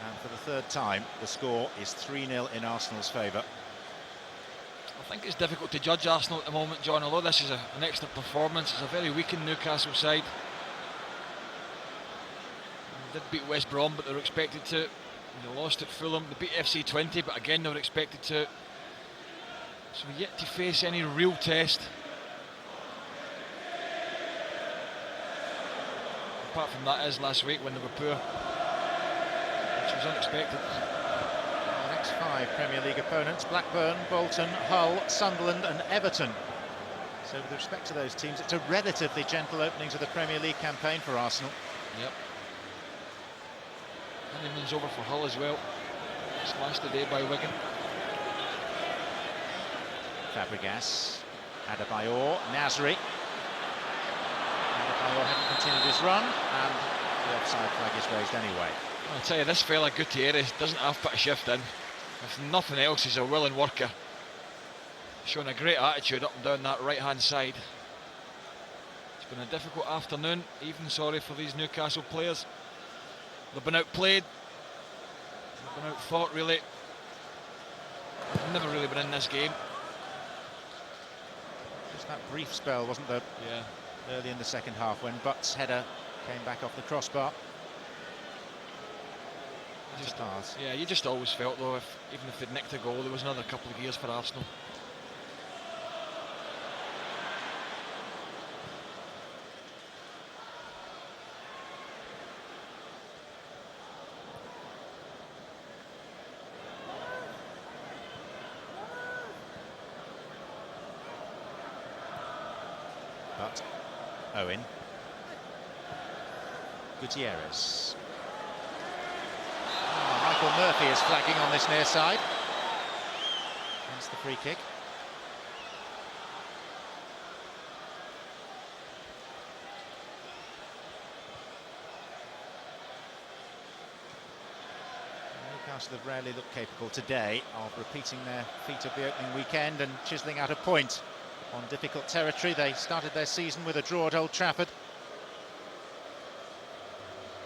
And for the 3rd time, the score is 3-0 in Arsenal's favour. I think it's difficult to judge Arsenal at the moment, John, although this is an excellent performance. It's a very weakened Newcastle side. They did beat West Brom, but they were expected to. They lost at Fulham. They beat FC 20, but again they were expected to. So we're yet to face any real test. Apart from that is last week when they were poor, which was unexpected. The next 5 Premier League opponents: Blackburn, Bolton, Hull, Sunderland and Everton. So with respect to those teams, it's a relatively gentle opening to the Premier League campaign for Arsenal. Yep. Honeymoon's over for Hull as well. Smashed today by Wigan. Fabregas, Adebayor, Nasri. Adebayor hadn't continued his run, and the offside flag is raised anyway. I'll tell you, this fella Gutierrez doesn't have to put a shift in. If nothing else, he's a willing worker. Showing a great attitude up and down that right-hand side. It's been a difficult afternoon, even sorry for these Newcastle players. They've been outplayed. They've been outfought, really. They've never really been in this game. Just that brief spell, wasn't there? Yeah. Early in the second half when Butt's header came back off the crossbar. Yeah, you just always felt though, even if they'd nicked a goal, there was another couple of years for Arsenal. cut. Owen. Gutierrez. Michael Murphy is flagging on this near side. That's the free kick. Newcastle have rarely looked capable today of repeating their feat of the opening weekend and chiselling out a point on difficult territory. They started their season with a draw at Old Trafford.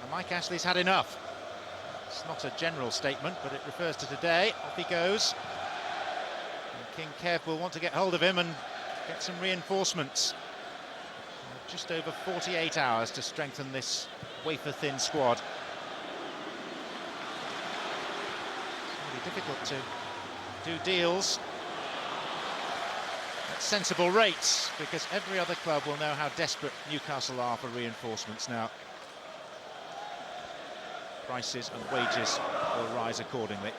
And Mike Ashley's had enough. It's not a general statement, but it refers to today. Off he goes. And King Kev will want to get hold of him and get some reinforcements. Just over 48 hours to strengthen this wafer-thin squad. Difficult to do deals at sensible rates, because every other club will know how desperate Newcastle are for reinforcements now. Prices and wages will rise accordingly.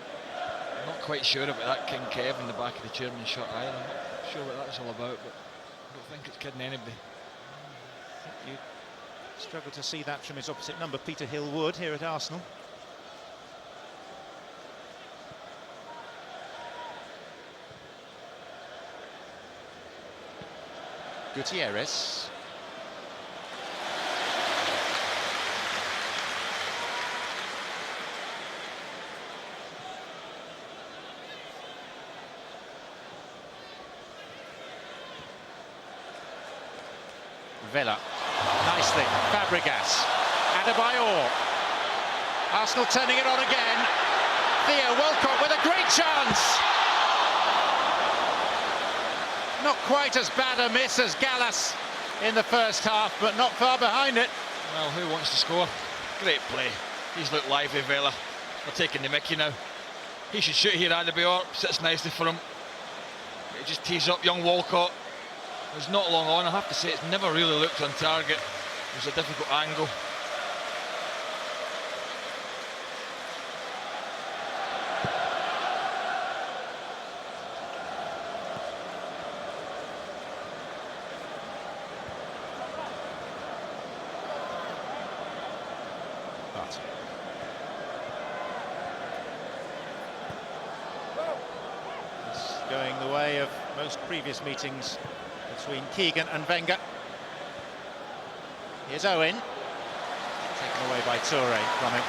I'm not quite sure about that King Kev in the back of the chairman's shirt either. I'm not sure what that's all about, but I don't think it's kidding anybody. I think you struggle to see that from his opposite number, Peter Hill-Wood, here at Arsenal. Gutierrez. Vela. Nicely. Fabregas. Adebayor. Arsenal turning it on again. Theo Walcott with a great chance. Not quite as bad a miss as Gallas in the first half, but not far behind it. Well, who wants to score? Great play. He's looked lively, Vela. They're taking the mickey now. He should shoot here, Adebayor. Sits nicely for him. He just tees up young Walcott. It's not long on. I have to say, it's never really looked on target. It was a difficult angle. Going the way of most previous meetings between Keegan and Wenger. Here's Owen. Taken away by Toure from him.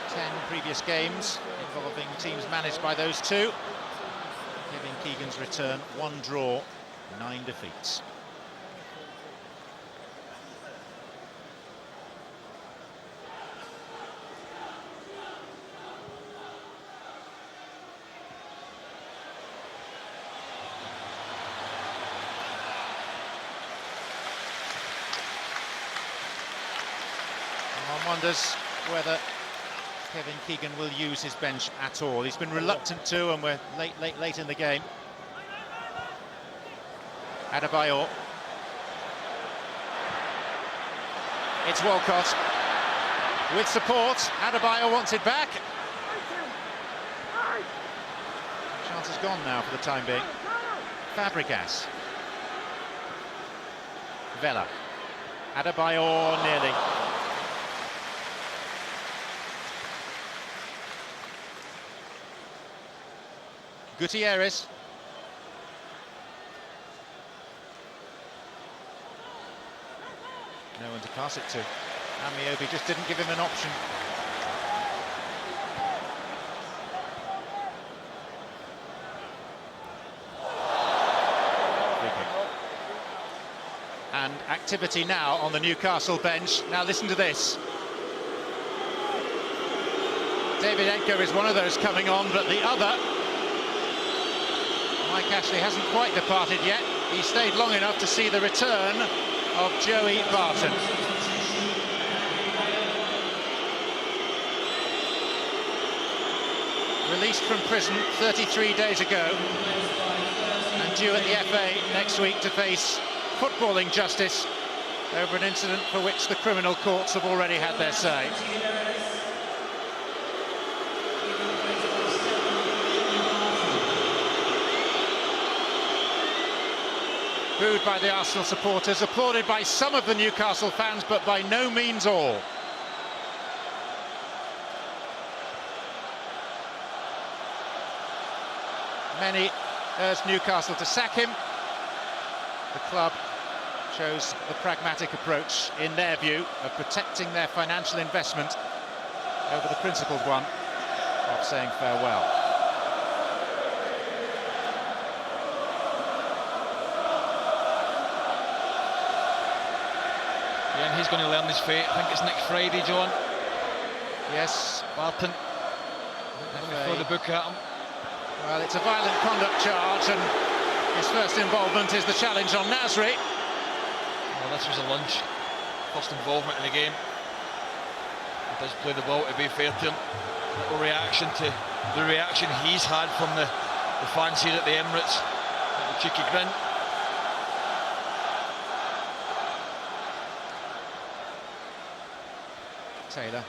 10 previous games involving teams managed by those two. Kevin Keegan's return, 1 draw, 9 defeats. One wonders whether Kevin Keegan will use his bench at all. He's been reluctant to, and we're late in the game. Adebayor. It's Walcott with support. Adebayor wants it back. Chance is gone now for the time being. Fabregas. Vela. Adebayor nearly. Gutierrez. No one to pass it to. Amiobi just didn't give him an option. And activity now on the Newcastle bench. Now listen to this. David Edgar is one of those coming on, but the other, Mike Ashley, hasn't quite departed yet. He stayed long enough to see the return of Joey Barton. Released from prison 33 days ago and due at the FA next week to face footballing justice over an incident for which the criminal courts have already had their say. booed by the Arsenal supporters, applauded by some of the Newcastle fans, but by no means all. Many urged Newcastle to sack him. The club chose the pragmatic approach, in their view, of protecting their financial investment over the principled one of saying farewell. Yeah, and he's going to learn his fate. I think it's next Friday, John. Yes, Barton. Throw the book at him. Well, it's a violent conduct charge, and his first involvement is the challenge on Nasri. Well, this was a lunge. First involvement in the game. He does play the ball, to be fair to him. Little reaction to the reaction he's had from the fans here at the Emirates. Little cheeky grin. Taylor.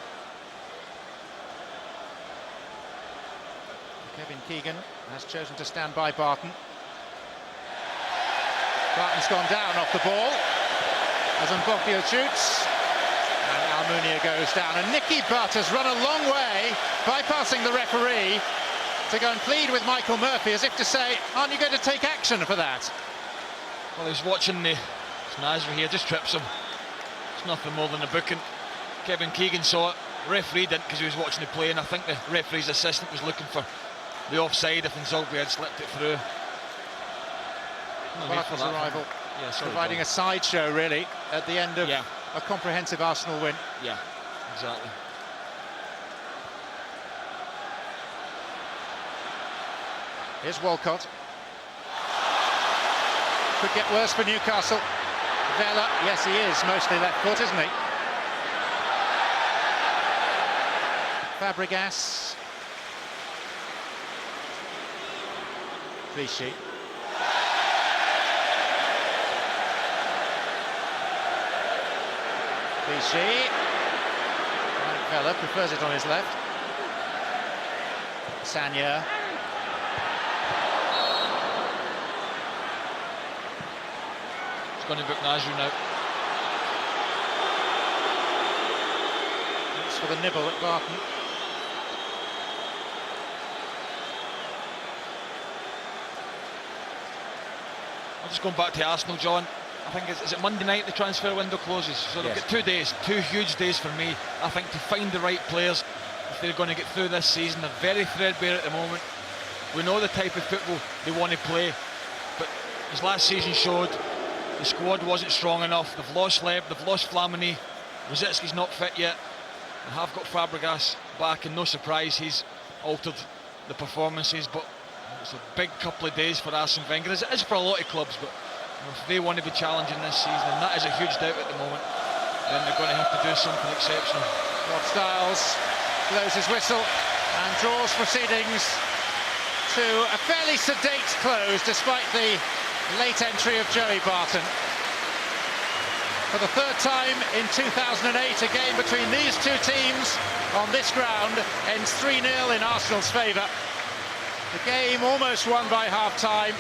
Kevin Keegan has chosen to stand by Barton. Barton's gone down off the ball as Mbokio shoots, and Almunia goes down. And Nicky Butt has run a long way, bypassing the referee, to go and plead with Michael Murphy, as if to say, aren't you going to take action for that? Well, he's watching the Nasri here, just trips him. It's nothing more than a booking. Kevin Keegan saw it, the referee didn't because he was watching the play, and I think the referee's assistant was looking for the offside if Nzogbe had slipped it through. Barton's arrival, providing John. a sideshow really at the end of a comprehensive Arsenal win. Yeah, exactly. Here's Walcott. Could get worse for Newcastle. Vela, yes he is, mostly left foot, isn't he? Fabregas. Clichy. Clichy. Vela prefers it on his left. Sanya. He's going to book Nasri now. Looks for the nibble at Barton. I'm just going back to Arsenal, John. I think is it Monday night the transfer window closes, so they've got 2 days, 2 huge days for me, I think, to find the right players if they're going to get through this season. They're very threadbare at the moment. We know the type of football they want to play, but as last season showed, the squad wasn't strong enough. They've lost Leb, they've lost Flamini, Rosicki's not fit yet. They have got Fabregas back, and no surprise he's altered the performances, but it's a big couple of days for Arsene Wenger, as it is for a lot of clubs, but if they want to be challenging this season, and that is a huge doubt at the moment, then they're going to have to do something exceptional. Rod Styles blows his whistle and draws proceedings to a fairly sedate close, despite the late entry of Joey Barton. For the third time in 2008, a game between these two teams on this ground ends 3-0 in Arsenal's favour. The game almost won by half-time.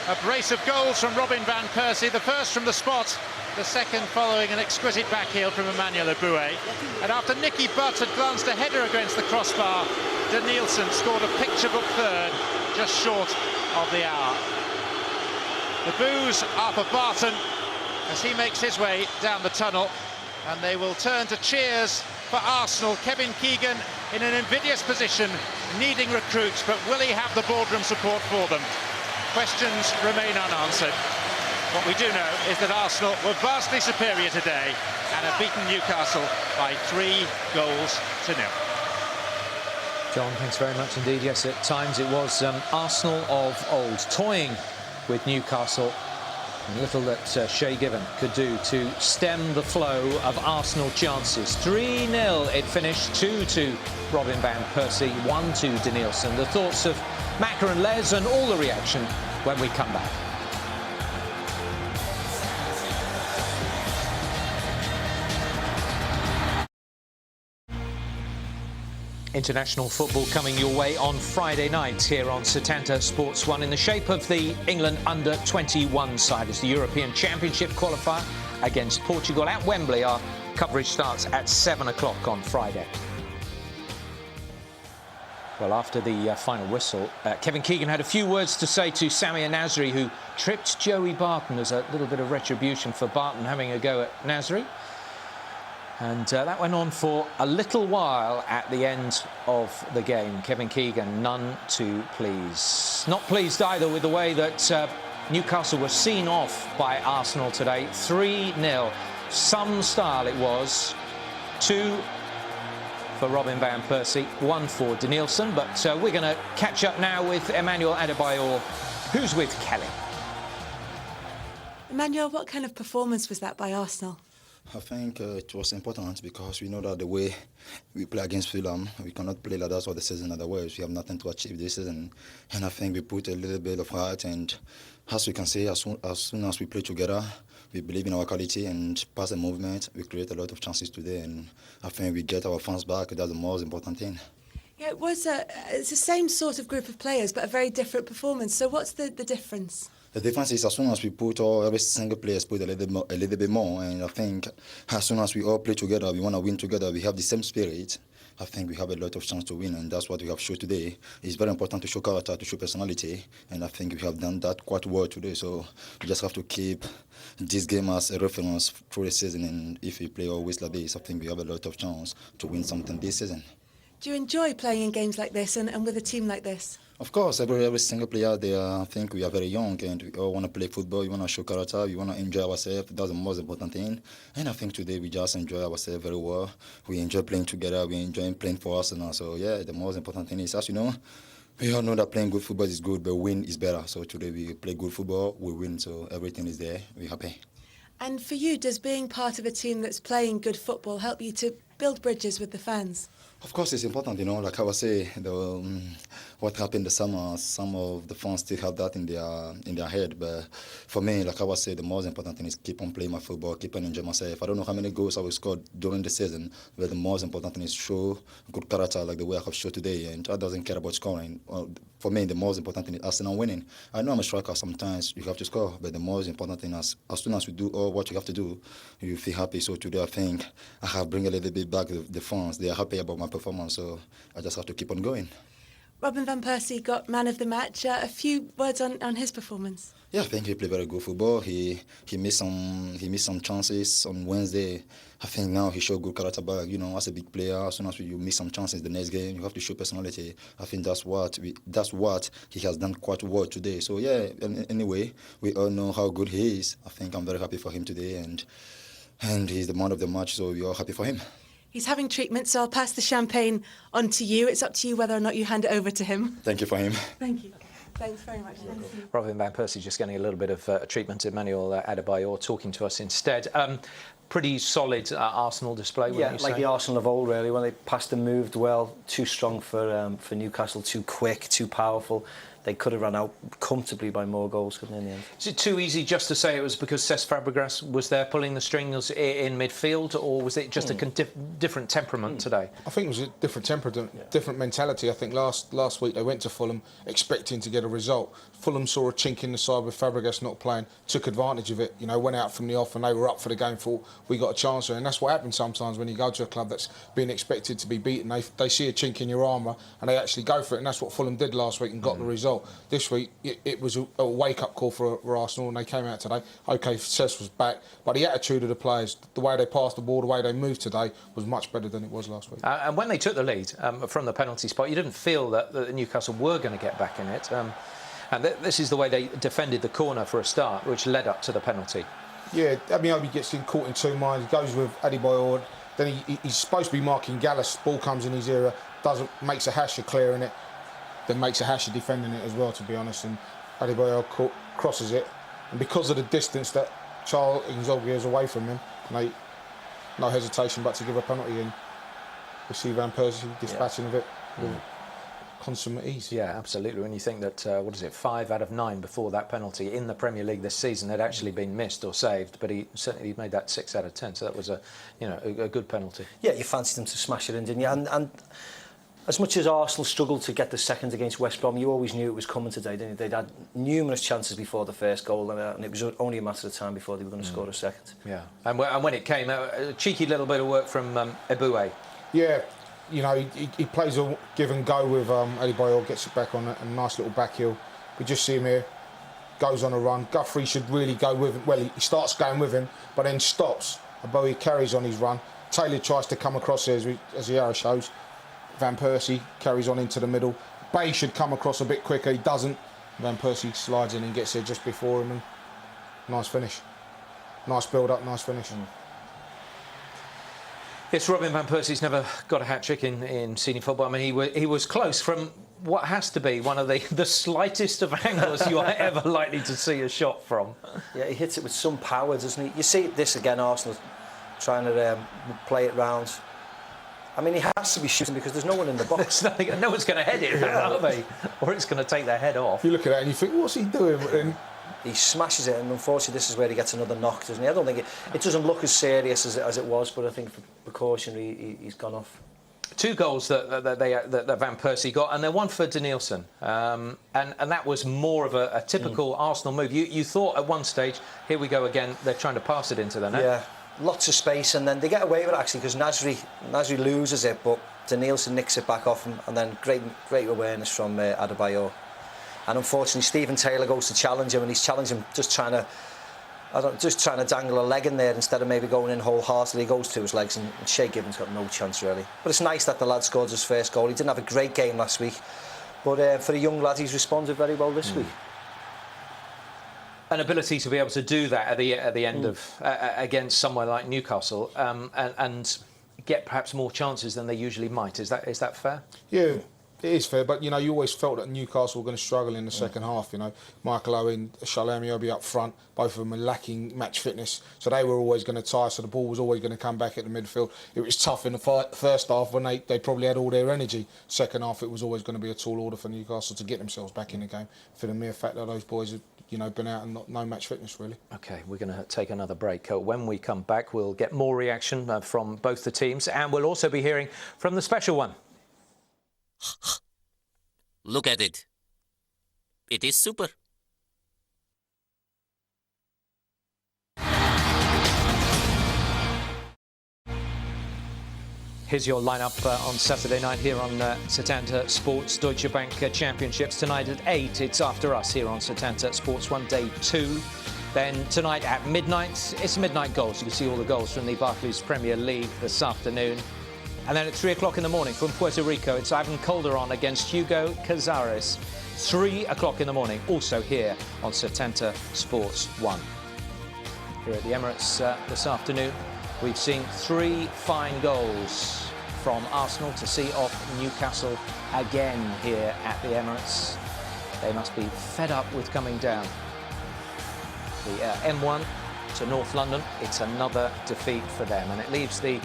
A brace of goals from Robin van Persie, the first from the spot, the second following an exquisite backheel from Emmanuel Eboué. And after Nicky Butt had glanced a header against the crossbar, Denilson scored a picture-book third, just short of the hour. The boos are for Barton as he makes his way down the tunnel, and they will turn to cheers for Arsenal. Kevin Keegan in an invidious position, needing recruits, but will he have the boardroom support for them? Questions remain unanswered. What we do know is that Arsenal were vastly superior today and have beaten Newcastle by 3-0. John, thanks very much indeed. Yes, at times it was Arsenal of old, toying with Newcastle. And little that Shay Given could do to stem the flow of Arsenal chances. 3-0 it finished, 2-2 Robin van Persie, 1-2 Denilson. The thoughts of Macca and Les and all the reaction when we come back. International football coming your way on Friday night here on Setanta Sports 1 in the shape of the England under-21 side as the European Championship qualifier against Portugal at Wembley. Our coverage starts at 7 o'clock on Friday. Well, after the final whistle, Kevin Keegan had a few words to say to Samir Nasri, who tripped Joey Barton as a little bit of retribution for Barton having a go at Nasri. And that went on for a little while at the end of the game. Kevin Keegan, none too pleased. Not pleased either with the way that Newcastle were seen off by Arsenal today. 3-0. Some style it was. 2 for Robin van Persie, 1 for Denilson. But we're going to catch up now with Emmanuel Adebayor, who's with Kelly. Emmanuel, what kind of performance was that by Arsenal? I think it was important because we know that the way we play against Fulham, we cannot play like that for the season otherwise. We have nothing to achieve this season. And I think we put a little bit of heart, and as we can say, as soon as we play together, we believe in our quality and pass the movement. We create a lot of chances today, and I think we get our fans back. That's the most important thing. Yeah, it's the same sort of group of players, but a very different performance. So what's the difference? The difference is as soon as we put every single player put a little bit more, and I think as soon as we all play together, we want to win together, we have the same spirit. I think we have a lot of chance to win, and that's what we have showed today. It's very important to show character, to show personality, and I think we have done that quite well today. So we just have to keep this game as a reference through the season, and if we play always like this, I think we have a lot of chance to win something this season. Do you enjoy playing in games like this and with a team like this? Of course, every single player there, I think we are very young and we all want to play football, we want to show character, we want to enjoy ourselves. That's the most important thing. And I think today we just enjoy ourselves very well. We enjoy playing together, we enjoy playing for Arsenal. So yeah, the most important thing is, as you know, we all know that playing good football is good, but win is better. So today we play good football, we win, so everything is there, we're happy. And for you, does being part of a team that's playing good football help you to build bridges with the fans? Of course, it's important, you know, like I was saying, what happened this summer, some of the fans still have that in their head. But for me, like I was saying, the most important thing is keep on playing my football, keep on enjoying myself. I don't know how many goals I will score during the season, but the most important thing is show good character like the way I have shown today. And I doesn't care about scoring. For me, the most important thing is Arsenal winning. I know I'm a striker, sometimes you have to score, but the most important thing is as soon as we do all what you have to do, you feel happy. So today I think I have bring a little bit back the fans. They are happy about my performance, so I just have to keep on going. Robin van Persie got man of the match. A few words on his performance. Yeah, I think he played very good football. He missed some chances on Wednesday. I think now he showed good character back. You know, as a big player, as soon as you miss some chances the next game, you have to show personality. I think that's what he has done quite well today. So yeah, anyway, we all know how good he is. I think I'm very happy for him today, and he's the man of the match. So we're all happy for him. He's having treatment, so I'll pass the champagne on to you. It's up to you whether or not you hand it over to him. Thank you for him. Thank you. Thanks very much. Robin van Persie just getting a little bit of treatment. Emmanuel Adebayor talking to us instead. Pretty solid Arsenal display, wouldn't you say? Like the Arsenal of old, really, when they passed and moved well. Too strong for Newcastle, too quick, too powerful. They could have run out comfortably by more goals, couldn't they, in the end? Is it too easy just to say it was because Cesc Fabregas was there pulling the strings in midfield, or was it just a different temperament today? I think it was a different temperament, different mentality. I think last week they went to Fulham expecting to get a result. Fulham saw a chink in the side with Fabregas not playing, took advantage of it, you know, went out from the off and they were up for the game, thought we got a chance there. And that's what happens sometimes when you go to a club that's being expected to be beaten. They see a chink in your armour and they actually go for it, and that's what Fulham did last week and got the result. This week it was a wake-up call for Arsenal, and they came out today. OK, Cesc was back, but the attitude of the players, the way they passed the ball, the way they moved today was much better than it was last week. And when they took the lead from the penalty spot, you didn't feel that Newcastle were going to get back in it. And this is the way they defended the corner for a start, which led up to the penalty. Yeah, Amiobi gets caught in two minds. He goes with Adebayor. Then he's supposed to be marking Gallus. Ball comes in his area, makes a hash of clearing it, then makes a hash of defending it as well, to be honest. And Adebayor crosses it. And because of the distance that Charles Inzoghi is away from him, no hesitation but to give a penalty, and we see Van Persie dispatching of it with consummate ease. Yeah, absolutely. When you think that, 5 out of 9 before that penalty in the Premier League this season had actually been missed or saved, but he certainly made that 6 out of 10. So that was a good penalty. Yeah, you fancied him to smash it in, didn't you? And as much as Arsenal struggled to get the second against West Brom, you always knew it was coming today, didn't you? They'd had numerous chances before the first goal, and it was only a matter of time before they were going to score a second. Yeah, and when it came, a cheeky little bit of work from Eboué. Yeah, you know, he plays a give and go with Adebayor, gets it back on a nice little back heel. We just see him here, goes on a run. Guthrie should really go with him. Well, he starts going with him, but then stops. Eboué carries on his run. Taylor tries to come across here, as the arrow shows. Van Persie carries on into the middle. Bay should come across a bit quicker. He doesn't. Van Persie slides in and gets there just before him. And nice finish. Nice build-up, nice finish. Yes, Robin Van Persie's never got a hat-trick in senior football. I mean, he was close from what has to be one of the slightest of angles you are ever likely to see a shot from. Yeah, he hits it with some power, doesn't he? You see this again, Arsenal trying to play it round. I mean, he has to be shooting because there's no one in the box. No one's going to head it, are they? Or it's going to take their head off. You look at that and you think, what's he doing? And he smashes it, and unfortunately this is where he gets another knock, doesn't he? I don't think it doesn't look as serious as it was, but I think for precaution he's gone off. 2 goals that Van Persie got, and then one for Denilson, and that was more of a typical Arsenal move. You thought at one stage, here we go again, they're trying to pass it into the net. Yeah, lots of space, and then they get away with it actually because Nasri loses it, but Denilson nicks it back off him, and then great awareness from Adebayor. And unfortunately, Stephen Taylor goes to challenge him, and he's challenging him just trying to dangle a leg in there instead of maybe going in wholeheartedly. He goes to his legs, and Shea Gibbons got no chance really. But it's nice that the lad scored his first goal. He didn't have a great game last week, but for a young lad, he's responded very well this week. An ability to be able to do that at the end of against somewhere like Newcastle, and get perhaps more chances than they usually might. Is that fair? yeah, it is fair, but you know, you always felt that Newcastle were going to struggle in the second half. You know, Michael Owen, Shalom Yobi up front, both of them were lacking match fitness, so they were always going to tie. So the ball was always going to come back at the midfield. It was tough in the first half when they probably had all their energy. Second half, it was always going to be a tall order for Newcastle to get themselves back in the game for the mere fact that those boys had, you know, been out and no match fitness really. OK, we're going to take another break. When we come back, we'll get more reaction from both the teams, and we'll also be hearing from the special one. Look at it. It is super. Here's your lineup on Saturday night here on Setanta Sports Deutsche Bank Championships. Tonight at 8, it's After Us here on Setanta Sports 1, Day 2. Then tonight at midnight, it's midnight goals. You can see all the goals from the Barclays Premier League this afternoon. And then at 3 o'clock in the morning from Puerto Rico, it's Ivan Calderon against Hugo Cazares. 3 o'clock in the morning, also here on Setanta Sports 1. Here at the Emirates this afternoon, we've seen 3 fine goals from Arsenal to see off Newcastle again here at the Emirates. They must be fed up with coming down. The M1 to North London, it's another defeat for them, and it leaves the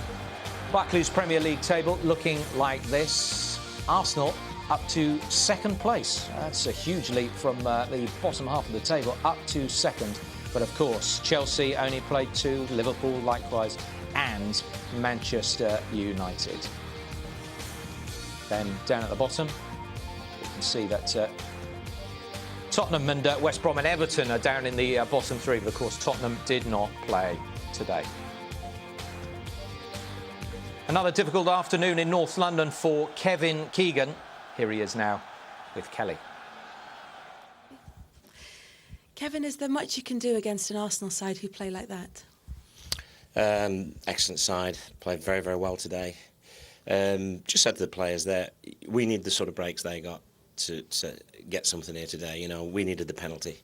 Barclays Premier League table looking like this. Arsenal up to 2nd place. That's a huge leap from the bottom half of the table up to 2nd. But of course, Chelsea only played 2, Liverpool likewise, and Manchester United. Then down at the bottom, you can see that Tottenham and West Brom and Everton are down in the bottom 3. But of course, Tottenham did not play today. Another difficult afternoon in North London for Kevin Keegan. Here he is now with Kelly. Kevin, is there much you can do against an Arsenal side who play like that? Excellent side, played very, very well today. Just said to the players that we need the sort of breaks they got to get something here today. You know, we needed the penalty,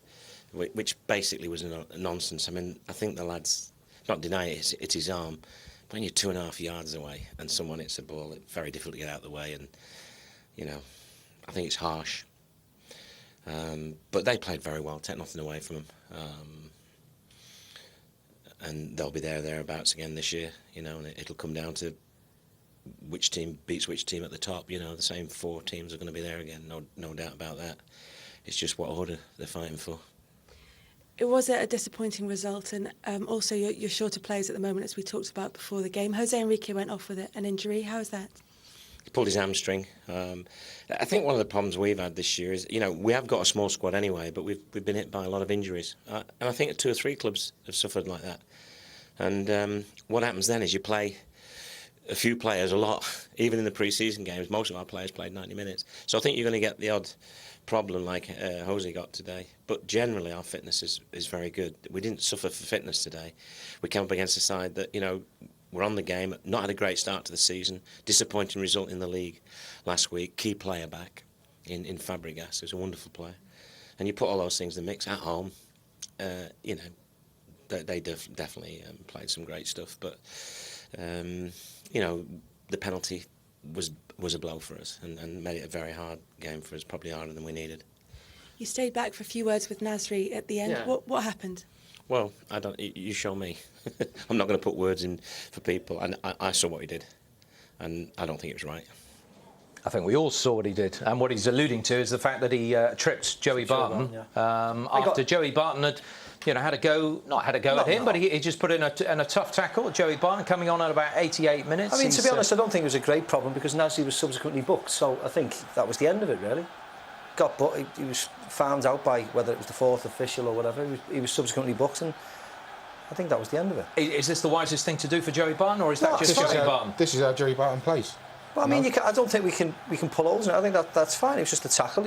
which basically was nonsense. I mean, I think the lads, not deny it, it's his arm. When you're 2.5 yards away and someone hits a ball, it's very difficult to get out of the way, and you know, I think it's harsh. But they played very well, take nothing away from them, and they'll be thereabouts again this year. You know, and it'll come down to which team beats which team at the top. You know, the same 4 teams are going to be there again, no doubt about that. It's just what order they're fighting for. It was a disappointing result, and also you're short of players at the moment, as we talked about before the game. Jose Enrique went off with an injury. How is that? He pulled his hamstring. I think one of the problems we've had this year is, we have got a small squad anyway, but we've been hit by a lot of injuries. And I think 2 or 3 clubs have suffered like that. And what happens then is you play a few players a lot. Even in the pre-season games, most of our players played 90 minutes. So I think you're going to get the odd problem like Jose got today. But generally our fitness is very good. We didn't suffer for fitness today. We came up against a side that, we're on the game, not had a great start to the season, disappointing result in the league last week, key player back in Fabregas, who's a wonderful player. And you put all those things in the mix at home, they definitely played some great stuff. But, the penalty was a blow for us and made it a very hard game for us, probably harder than we needed. You stayed back for a few words with Nasri at the end. Yeah. What happened? Well, you show me. I'm not going to put words in for people. And I saw what he did, and I don't think it was right. I think we all saw what he did, and what he's alluding to is the fact that he tripped Joey Barton after Joey Barton had, had a go, not had a go at him, but he just put in a tough tackle. Joey Barton coming on at about 88 minutes. I mean, to be honest, I don't think it was a great problem because Nasri was subsequently booked, so I think that was the end of it, really. He was found out by whether it was the 4th official or whatever. He was subsequently booked, and I think that was the end of it. Is this the wisest thing to do for Joey Barton, or is that just Joey Barton? This is how Joey Barton plays. But I mean, I don't think we can pull holes in it. I think that's fine. It was just a tackle.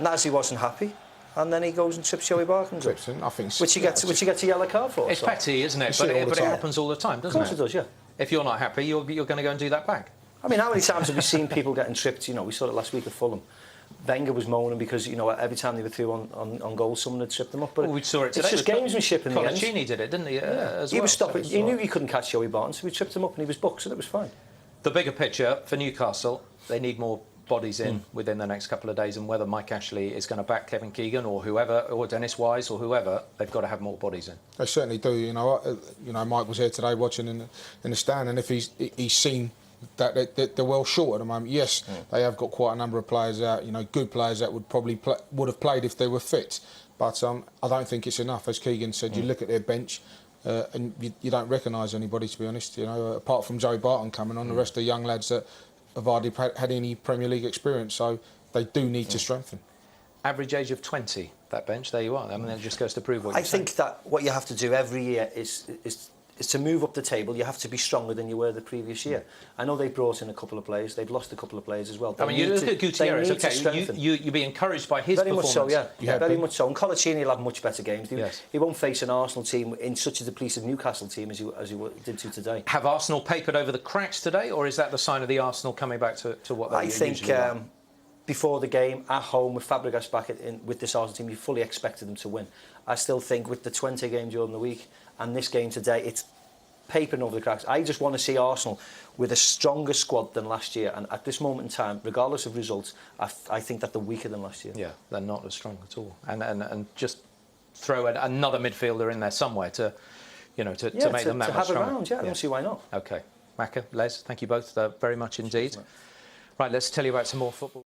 Nasri wasn't happy, and then he goes and trips Joey Barton. I think. Which he gets a yellow card for. It's petty, isn't it? But it happens all the time, doesn't it? Of course it does, yeah. If you're not happy, you're going to go and do that back. I mean, how many times have we seen people getting tripped? We saw it last week at Fulham. Wenger was moaning because, every time they were through on goal, someone had tripped them up. But we saw it today. It's just gamesmanship in the end. Colaccini did it, didn't he? As he well. was stopping. He knew he couldn't catch Joey Barton, so we tripped him up and he was booked, so that was fine. The bigger picture for Newcastle, they need more bodies in within the next couple of days, and whether Mike Ashley is going to back Kevin Keegan or whoever, or Dennis Wise or whoever, they've got to have more bodies in. They certainly do. Mike was here today watching in the stand, and if he's seen that they're well short at the moment. Yes, they have got quite a number of players out. Good players that would probably would have played if they were fit. But I don't think it's enough. As Keegan said, you look at their bench. And you don't recognise anybody, to be honest. Apart from Joey Barton coming on, the rest of the young lads that have hardly had any Premier League experience, so they do need to strengthen. Average age of 20, that bench. There you are. I mean, that just goes to prove what you're saying. I think that what you have to do every year is to move up the table. You have to be stronger than you were the previous year. I know they brought in a couple of players. They've lost a couple of players as well. I mean, you look at Gutierrez. Okay, you'd be encouraged by his performance. Very much so, yeah. Very much so. And Colaccini will have much better games. He won't face an Arsenal team in such a depleted Newcastle team as he did to today. Have Arsenal papered over the cracks today, or is that the sign of the Arsenal coming back to what they usually are? I think before the game, at home, with Fabregas back with this Arsenal team, you fully expected them to win. I still think with the 20 games during the week and this game today, it's papering over the cracks. I just want to see Arsenal with a stronger squad than last year, and at this moment in time, regardless of results, I think that they're weaker than last year. Yeah, they're not as strong at all. And just throw another midfielder in there somewhere to make them that much stronger. To have around, I don't see why not. Okay, Macca, Les, thank you both very much indeed. Right, let's tell you about some more football.